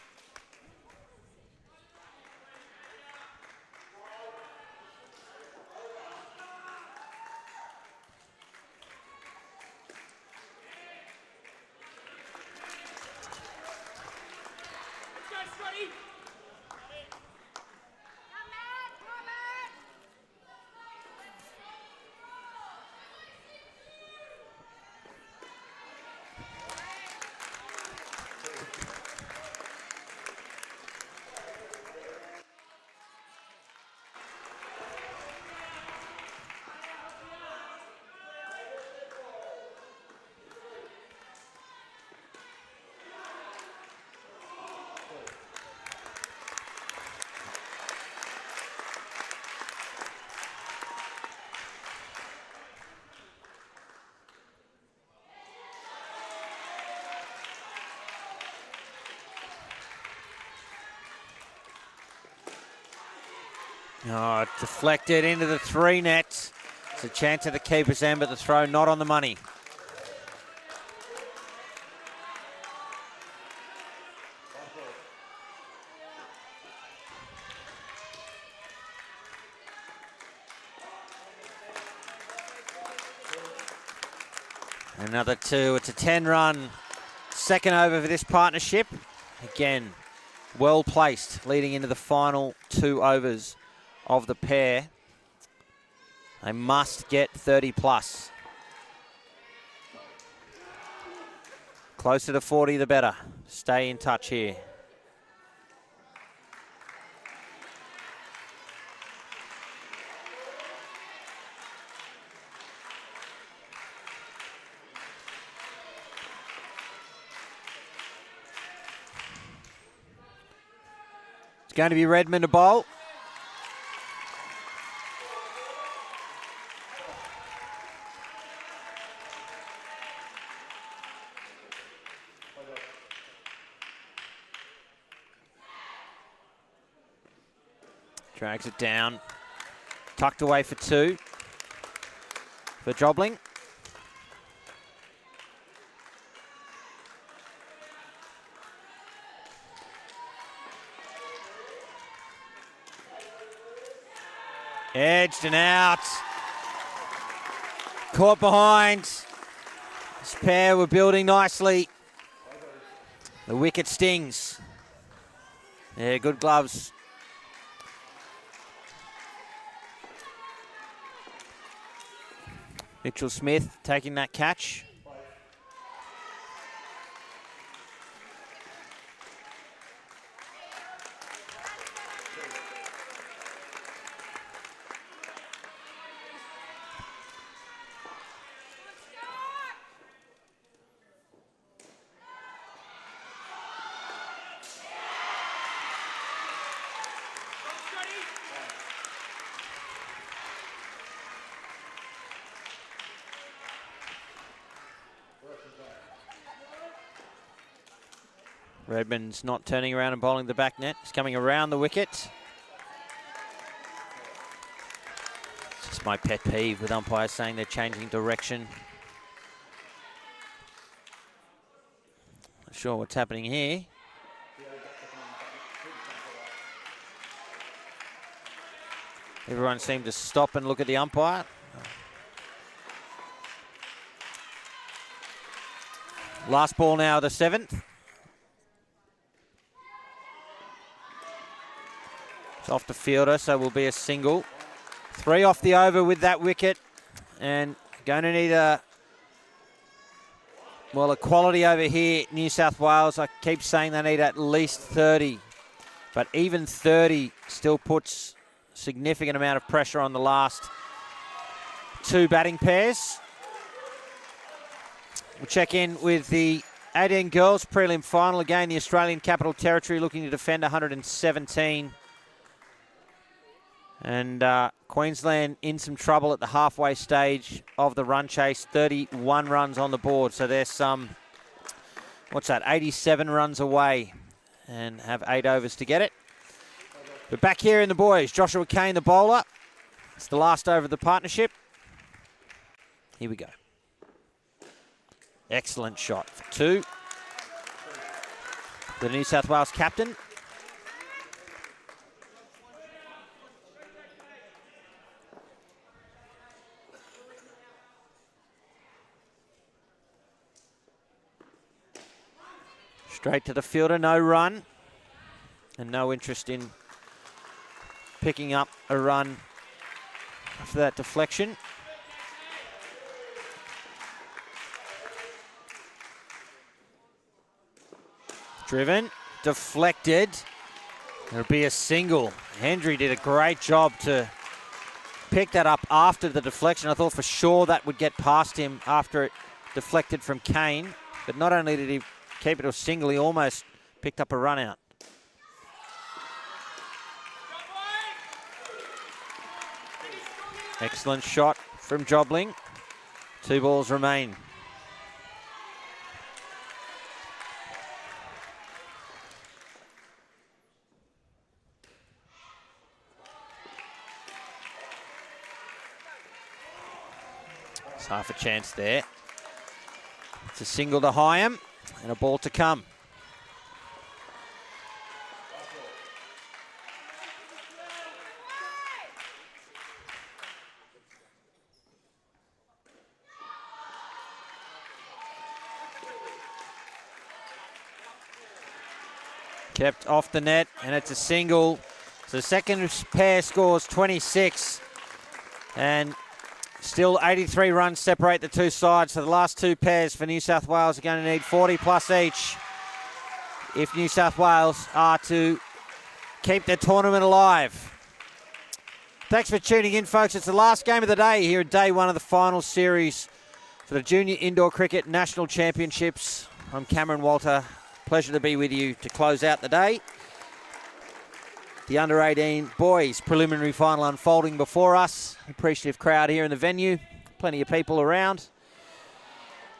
Oh, deflected into the 3 net. It's a chance at the keeper's end, but the throw not on the money. Another 2. It's a 10-run second over for this partnership. Again, well placed leading into the final 2 overs of the pair. They must get 30 plus. Closer to 40 the better. Stay in touch here. It's going to be Redmond to bowl. Drags it down. Tucked away for 2 for Jobling. Edged and out. Caught behind. This pair were building nicely. The wicket stings. Yeah, good gloves. Mitchell Smith taking that catch. Redmond's not turning around and bowling the back net. He's coming around the wicket. It's just my pet peeve with umpires saying they're changing direction. Not sure what's happening here. Everyone seemed to stop and look at the umpire. Last ball now, the 7th. Off the fielder, so will be a single. 3 off the over with that wicket, and going to need a quality over here. New South Wales, I keep saying they need at least 30, but even 30 still puts significant amount of pressure on the last 2 batting pairs. We'll check in with the 18 girls prelim final. Again, the Australian Capital Territory looking to defend 117. And Queensland in some trouble at the halfway stage of the run chase. 31 runs on the board. So there's some, 87 runs away and have 8 overs to get it. But back here in the boys, Joshua Kane, the bowler. It's the last over of the partnership. Here we go. Excellent shot for 2. The New South Wales captain. Straight to the fielder, no run. And no interest in picking up a run after that deflection. Driven, deflected. It'll be a single. Hendry did a great job to pick that up after the deflection. I thought for sure that would get past him after it deflected from Kane. But not only did he keep it a single, he almost picked up a run out. Excellent shot from Jobling. 2 balls remain. It's half a chance there. It's a single to Hyam and a ball to come. Kept off the net, and it's a single. So the second pair scores 26, and still 83 runs separate the two sides. So the last 2 pairs for New South Wales are going to need 40 plus each if New South Wales are to keep their tournament alive. Thanks for tuning in, folks. It's the last game of the day here at day 1 of the Finals Series for the Junior Indoor Cricket National Championships. I'm Cameron Walter. Pleasure to be with you to close out the day. The under-18 boys preliminary final unfolding before us. Appreciative crowd here in the venue. Plenty of people around.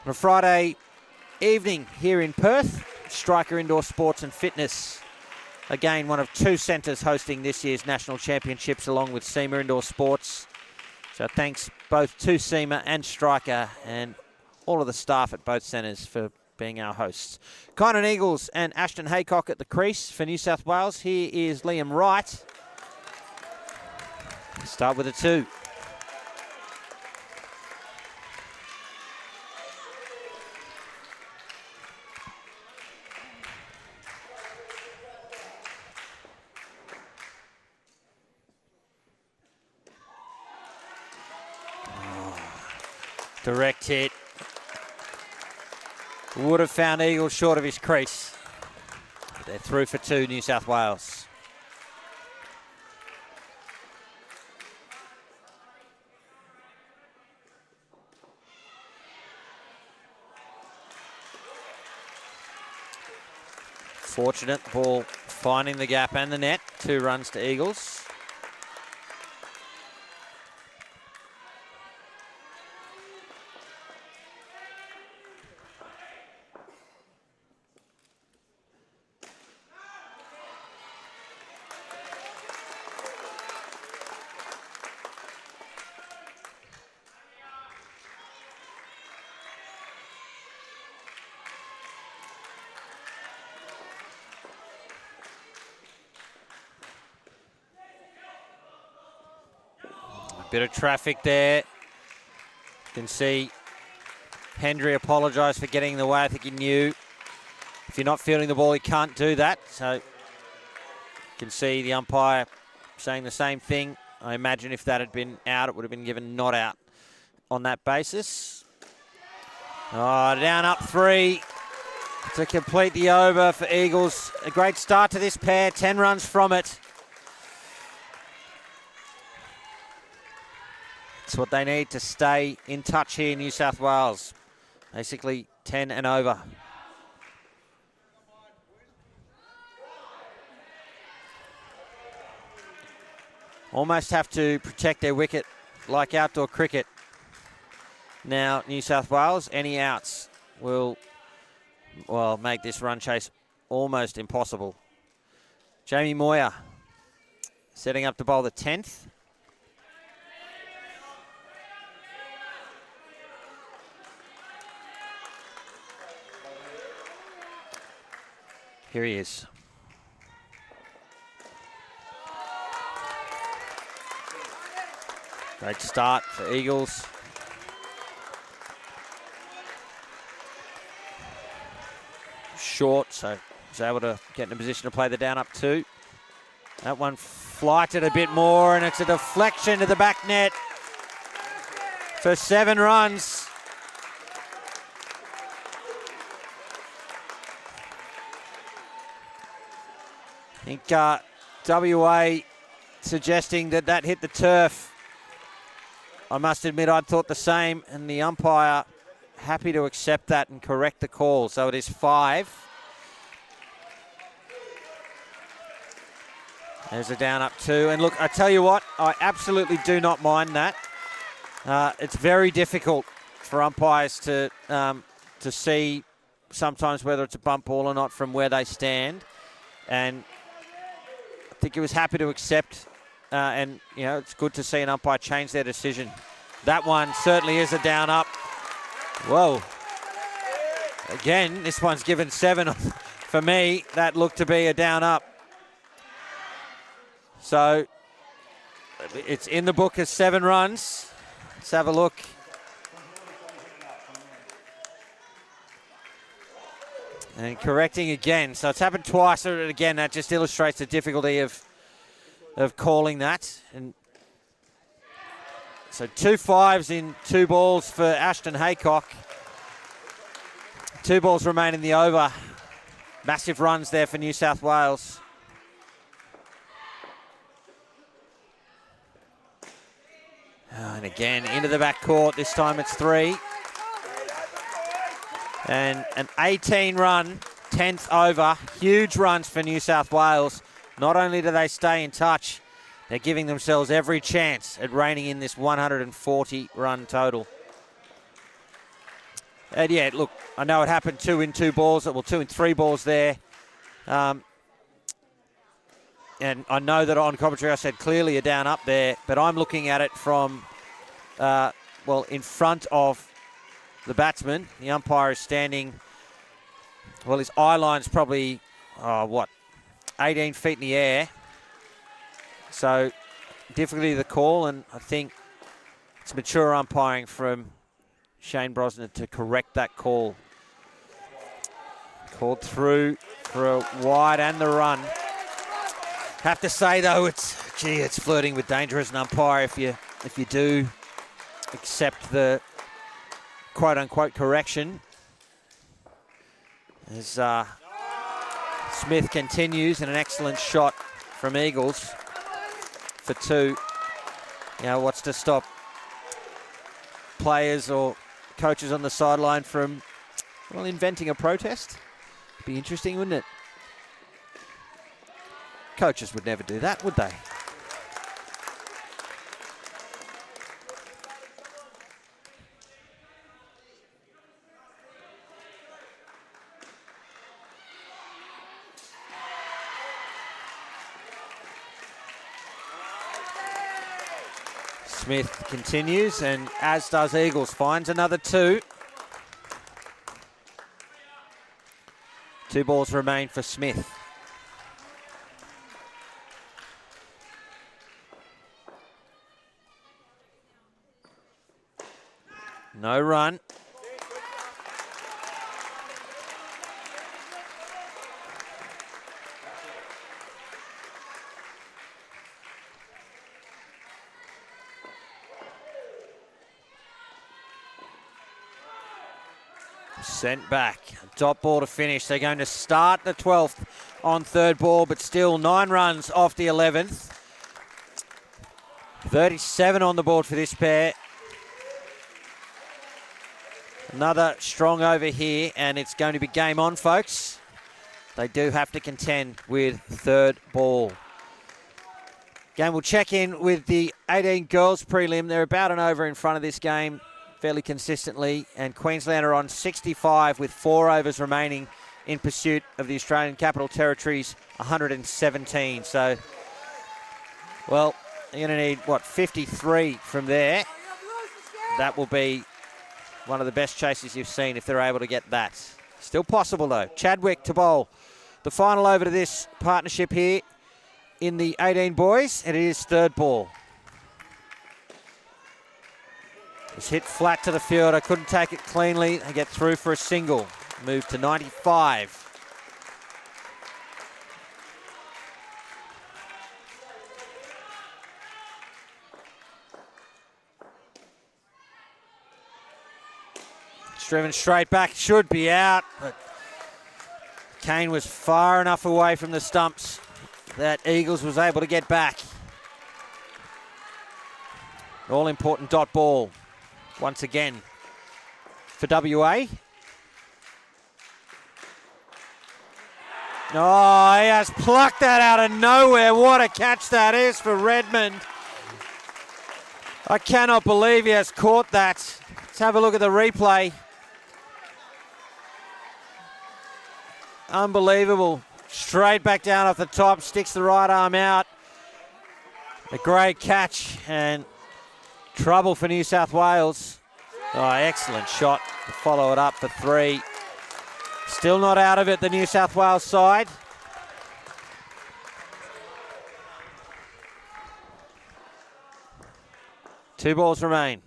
On a Friday evening here in Perth, Striker Indoor Sports and Fitness. Again, one of 2 centres hosting this year's National Championships along with SEMA Indoor Sports. So thanks both to SEMA and Striker and all of the staff at both centres for being our hosts. Kynan Eagles and Ashton Haycock at the crease for New South Wales. Here is Liam Wright. Start with a 2. Direct hit. Would have found Eagles short of his crease. They're through for 2, New South Wales. Fortunate ball finding the gap and the net. 2 runs to Eagles. Bit of traffic there. You can see Hendry apologised for getting in the way. I think he knew if you're not fielding the ball, you can't do that. So you can see the umpire saying the same thing. I imagine if that had been out, it would have been given not out on that basis. Oh, down up 3 to complete the over for Eagles. A great start to this pair, 10 runs from it. It's what they need to stay in touch here in New South Wales. Basically 10 and over. Almost have to protect their wicket like outdoor cricket. Now, New South Wales, any outs will, well, make this run chase almost impossible. Jamie Moyer setting up to bowl the 10th. Here he is. Great start for Eagles. Short, so he's able to get in a position to play the down up 2. That one flighted a bit more, and it's a deflection to the back net for 7 runs. I think WA suggesting that hit the turf. I must admit I thought the same, and the umpire happy to accept that and correct the call. So it is 5. There's a down up 2. And look, I tell you what, I absolutely do not mind that. It's very difficult for umpires to see sometimes whether it's a bump ball or not from where they stand. And I think he was happy to accept, and you know, it's good to see an umpire change their decision. That one certainly is a down up. Whoa. Again, this one's given 7 for me. That looked to be a down up. So it's in the book as 7 runs. Let's have a look. And correcting again. So it's happened twice. And again, that just illustrates the difficulty of calling that. And so 2 5s in 2 balls for Ashton Haycock. 2 balls remain in the over. Massive runs there for New South Wales. And again, into the back court. This time it's 3. And an 18-run, 10th over. Huge runs for New South Wales. Not only do they stay in touch, they're giving themselves every chance at reining in this 140-run total. And yeah, look, I know it happened 2 in 2 balls. Well, 2 in 3 balls there. And I know that on commentary I said clearly a down up there, but I'm looking at it from, well, in front of the batsman. The umpire is standing, well, his eye line's probably, 18 feet in the air. So difficulty of the call, and I think it's mature umpiring from Shane Brosnan to correct that call. Called through for a wide and the run. Have to say though, it's flirting with danger as an umpire if you do accept the quote-unquote correction. As Smith continues, and an excellent shot from Eagles for 2. You know, what's to stop players or coaches on the sideline from, well, inventing a protest? Be interesting, wouldn't it? Coaches would never do that, would they? Smith continues, and as does Eagles. Finds another 2. 2 balls remain for Smith. No run. Sent back. Top ball to finish. They're going to start the 12th on 3rd ball, but still 9 runs off the 11th. 37 on the board for this pair. Another strong over here, and it's going to be game on, folks. They do have to contend with 3rd ball. Again, we'll check in with the 18 girls prelim. They're about an over in front of this game fairly consistently, and Queensland are on 65 with 4 overs remaining in pursuit of the Australian Capital Territory's 117. So, well, you're going to need, 53 from there. That will be one of the best chases you've seen if they're able to get that. Still possible, though. Chadwick to bowl the final over to this partnership here in the 18 boys, and it is third ball. It's hit flat to the fielder, couldn't take it cleanly. They get through for a single. Move to 95. It's driven straight back, should be out, but Kane was far enough away from the stumps that Eagles was able to get back. All-important dot ball once again for WA. Oh, he has plucked that out of nowhere. What a catch that is for Redmond. I cannot believe he has caught that. Let's have a look at the replay. Unbelievable. Straight back down off the top, sticks the right arm out. A great catch and trouble for New South Wales. Oh, excellent shot to follow it up for 3. Still not out of it, the New South Wales side. Two balls remain.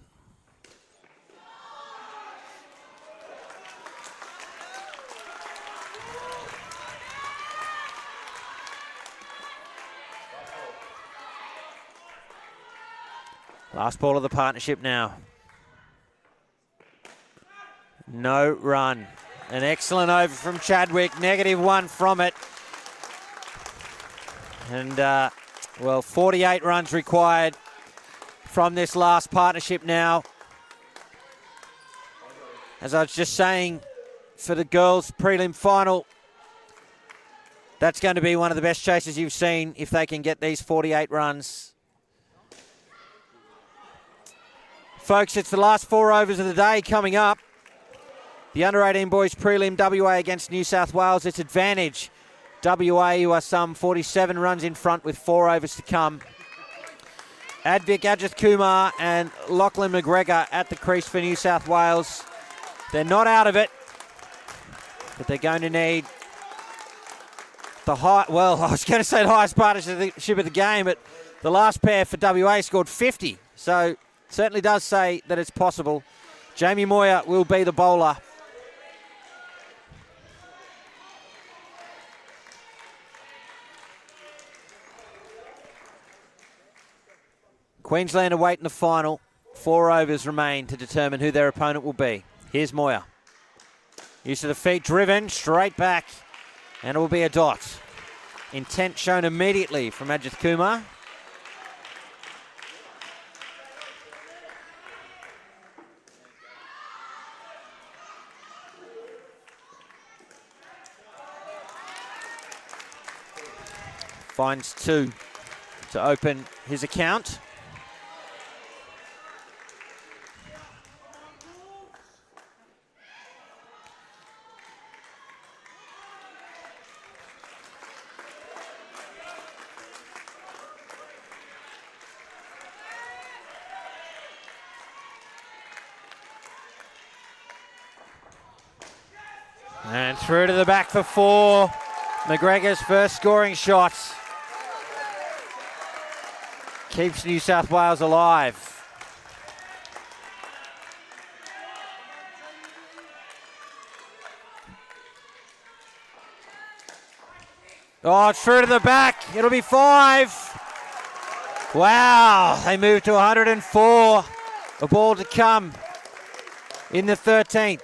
Last ball of the partnership now. No run. An excellent over from Chadwick. -1 from it. And, well, 48 runs required from this last partnership now. As I was just saying, for the girls' prelim final, that's going to be one of the best chases you've seen if they can get these 48 runs. Folks, it's the last 4 overs of the day coming up. The under-18 boys prelim, WA against New South Wales. It's advantage WA, who are some 47 runs in front with 4 overs to come. Advik, Ajith Kumar and Lachlan McGregor at the crease for New South Wales. They're not out of it, but they're going to need the high, well, I was going to say the highest partnership of the game, but the last pair for WA scored 50. So certainly does say that it's possible. Jamie Moyer will be the bowler. Queensland await in the final. 4 overs remain to determine who their opponent will be. Here's Moyer. Use of the feet, driven, straight back, and it will be a dot. Intent shown immediately from Ajith Kumar. Finds 2 to open his account. And through to the back for 4. McGregor's first scoring shot. Keeps New South Wales alive. Oh, it's through to the back. It'll be 5. Wow, they move to 104. A ball to come in the 13th.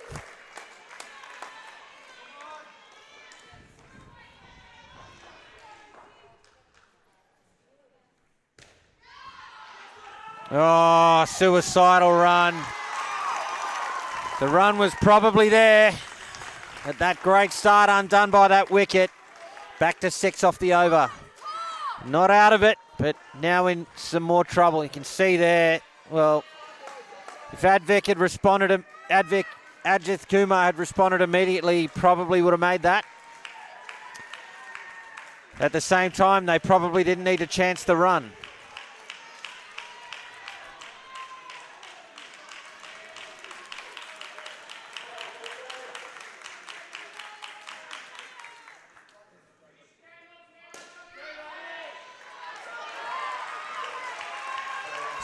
Oh, suicidal run. The run was probably there. But that great start undone by that wicket. Back to 6 off the over. Not out of it, but now in some more trouble. You can see there, well, if Ajith Kumar had responded immediately, he probably would have made that. At the same time, they probably didn't need to chance the run.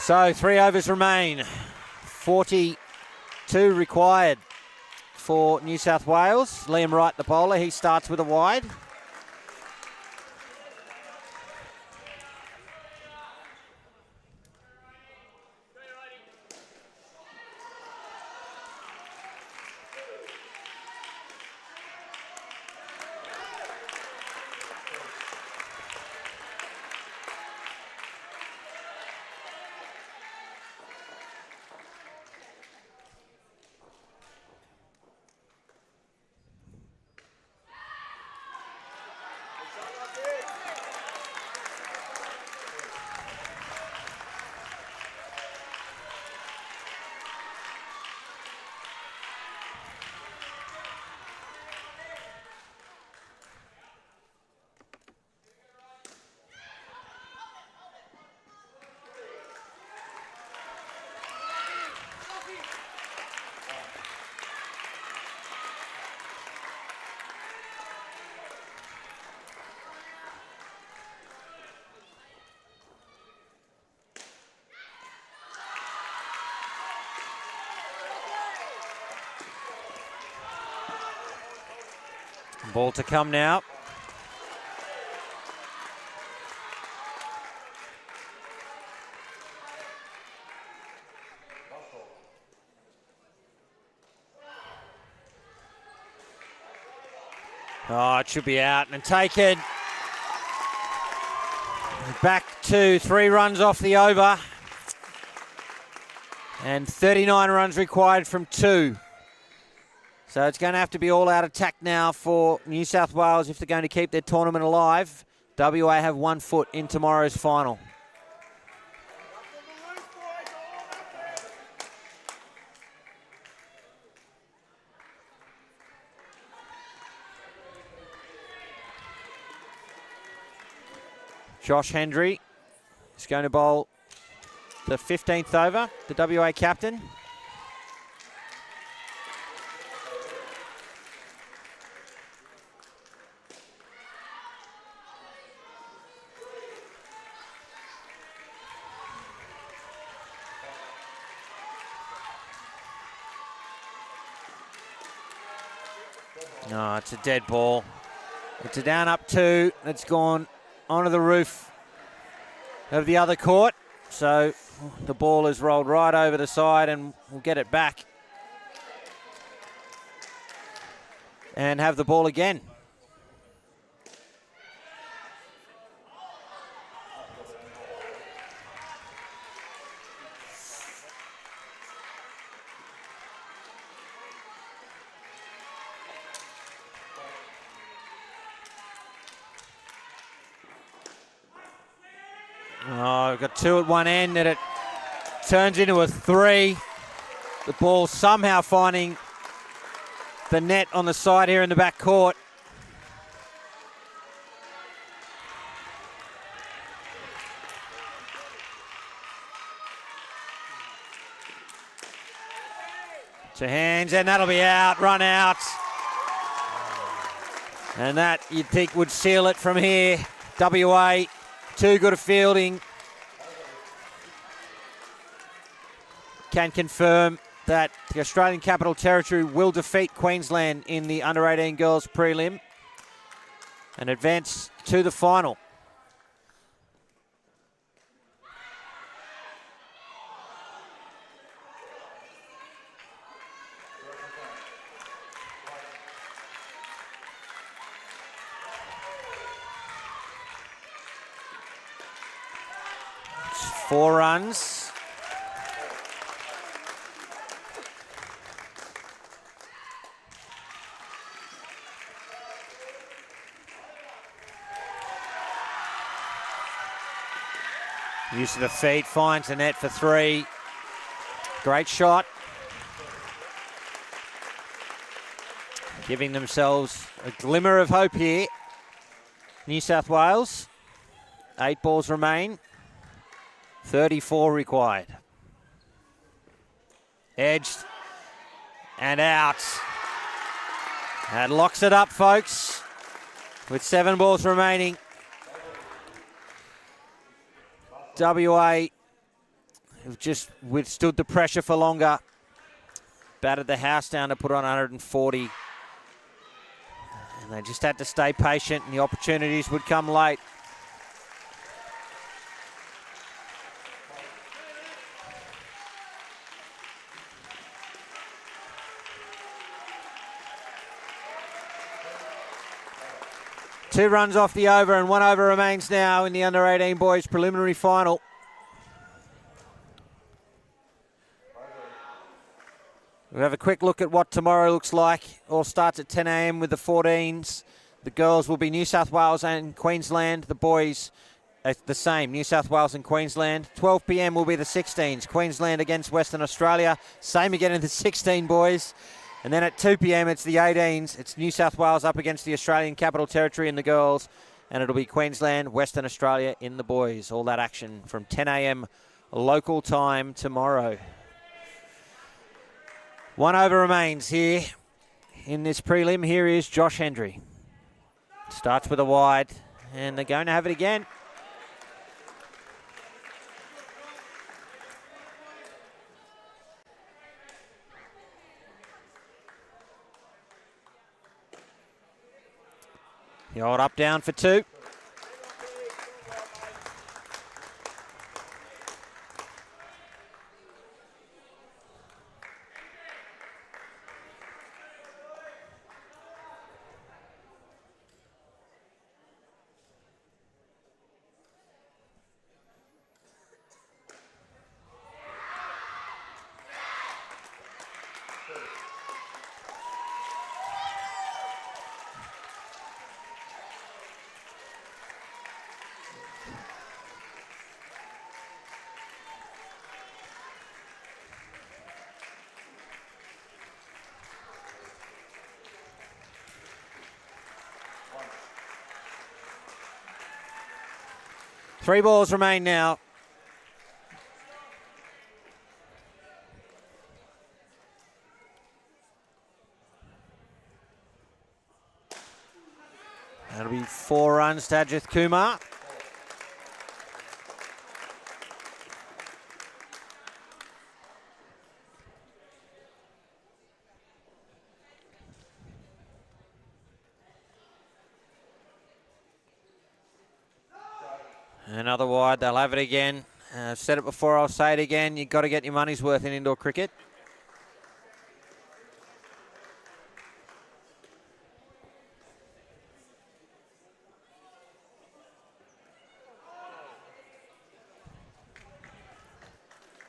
So 3 overs remain. 42 required for New South Wales. Liam Wright, the bowler, he starts with a wide. Ball to come now. Oh, it should be out and taken. Back to 3 runs off the over. And 39 runs required from 2. So it's going to have to be all-out attack now for New South Wales if they're going to keep their tournament alive. WA have 1 foot in tomorrow's final. Josh Hendry is going to bowl the 15th over, the WA captain. No, it's a dead ball. It's a down up 2. It's gone onto the roof of the other court. So the ball has rolled right over the side and we'll get it back. And have the ball again. Oh, we've got 2 at one end and it turns into a 3. The ball somehow finding the net on the side here in the back court. To hands, and that'll be out, run out. And that you'd think would seal it from here. WA, too good a fielding. Can confirm that the Australian Capital Territory will defeat Queensland in the under-18 girls prelim and advance to the final. It's 4 runs. Use of the feet, finds the net for 3. Great shot. Giving themselves a glimmer of hope here. New South Wales, 8 balls remain, 34 required. Edged and out. That locks it up, folks, with 7 balls remaining. WA who've just withstood the pressure for longer. Battered the house down to put on 140. And they just had to stay patient, and the opportunities would come late. Two runs off the over, and 1 over remains now in the under-18 boys preliminary final. We'll have a quick look at what tomorrow looks like. All starts at 10 a.m. with the 14s. The girls will be New South Wales and Queensland. The boys the same, New South Wales and Queensland. 12 p.m. will be the 16s. Queensland against Western Australia. Same again in the 16 boys. And then at 2 p.m. it's the 18s. It's New South Wales up against the Australian Capital Territory in the girls. And it'll be Queensland, Western Australia in the boys. All that action from 10 a.m. local time tomorrow. 1 over remains here in this prelim. Here is Josh Hendry. Starts with a wide, and they're going to have it again. The old up down for 2. Three balls remain now. That'll be 4 runs to Ajith Kumar. Another wide, they'll have it again. I've said it before, I'll say it again. You've got to get your money's worth in indoor cricket.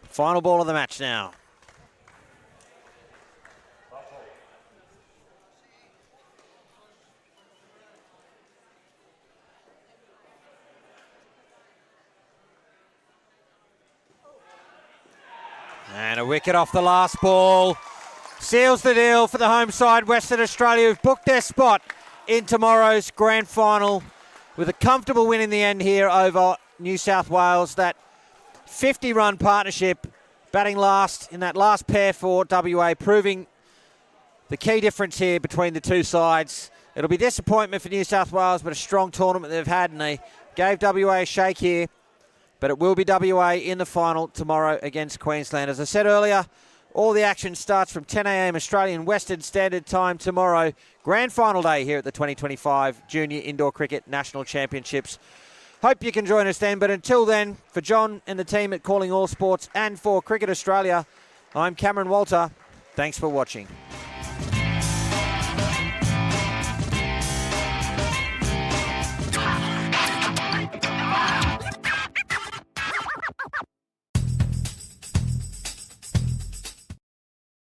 Final ball of the match now. And a wicket off the last ball. Seals the deal for the home side, Western Australia, who've booked their spot in tomorrow's grand final with a comfortable win in the end here over New South Wales. That 50-run partnership, batting last in that last pair for WA, proving the key difference here between the two sides. It'll be disappointment for New South Wales, but a strong tournament they've had, and they gave WA a shake here. But it will be WA in the final tomorrow against Queensland. As I said earlier, all the action starts from 10 a.m. Australian Western Standard Time tomorrow. Grand final day here at the 2025 Junior Indoor Cricket National Championships. Hope you can join us then. But until then, for John and the team at Calling All Sports and for Cricket Australia, I'm Cameron Walter. Thanks for watching.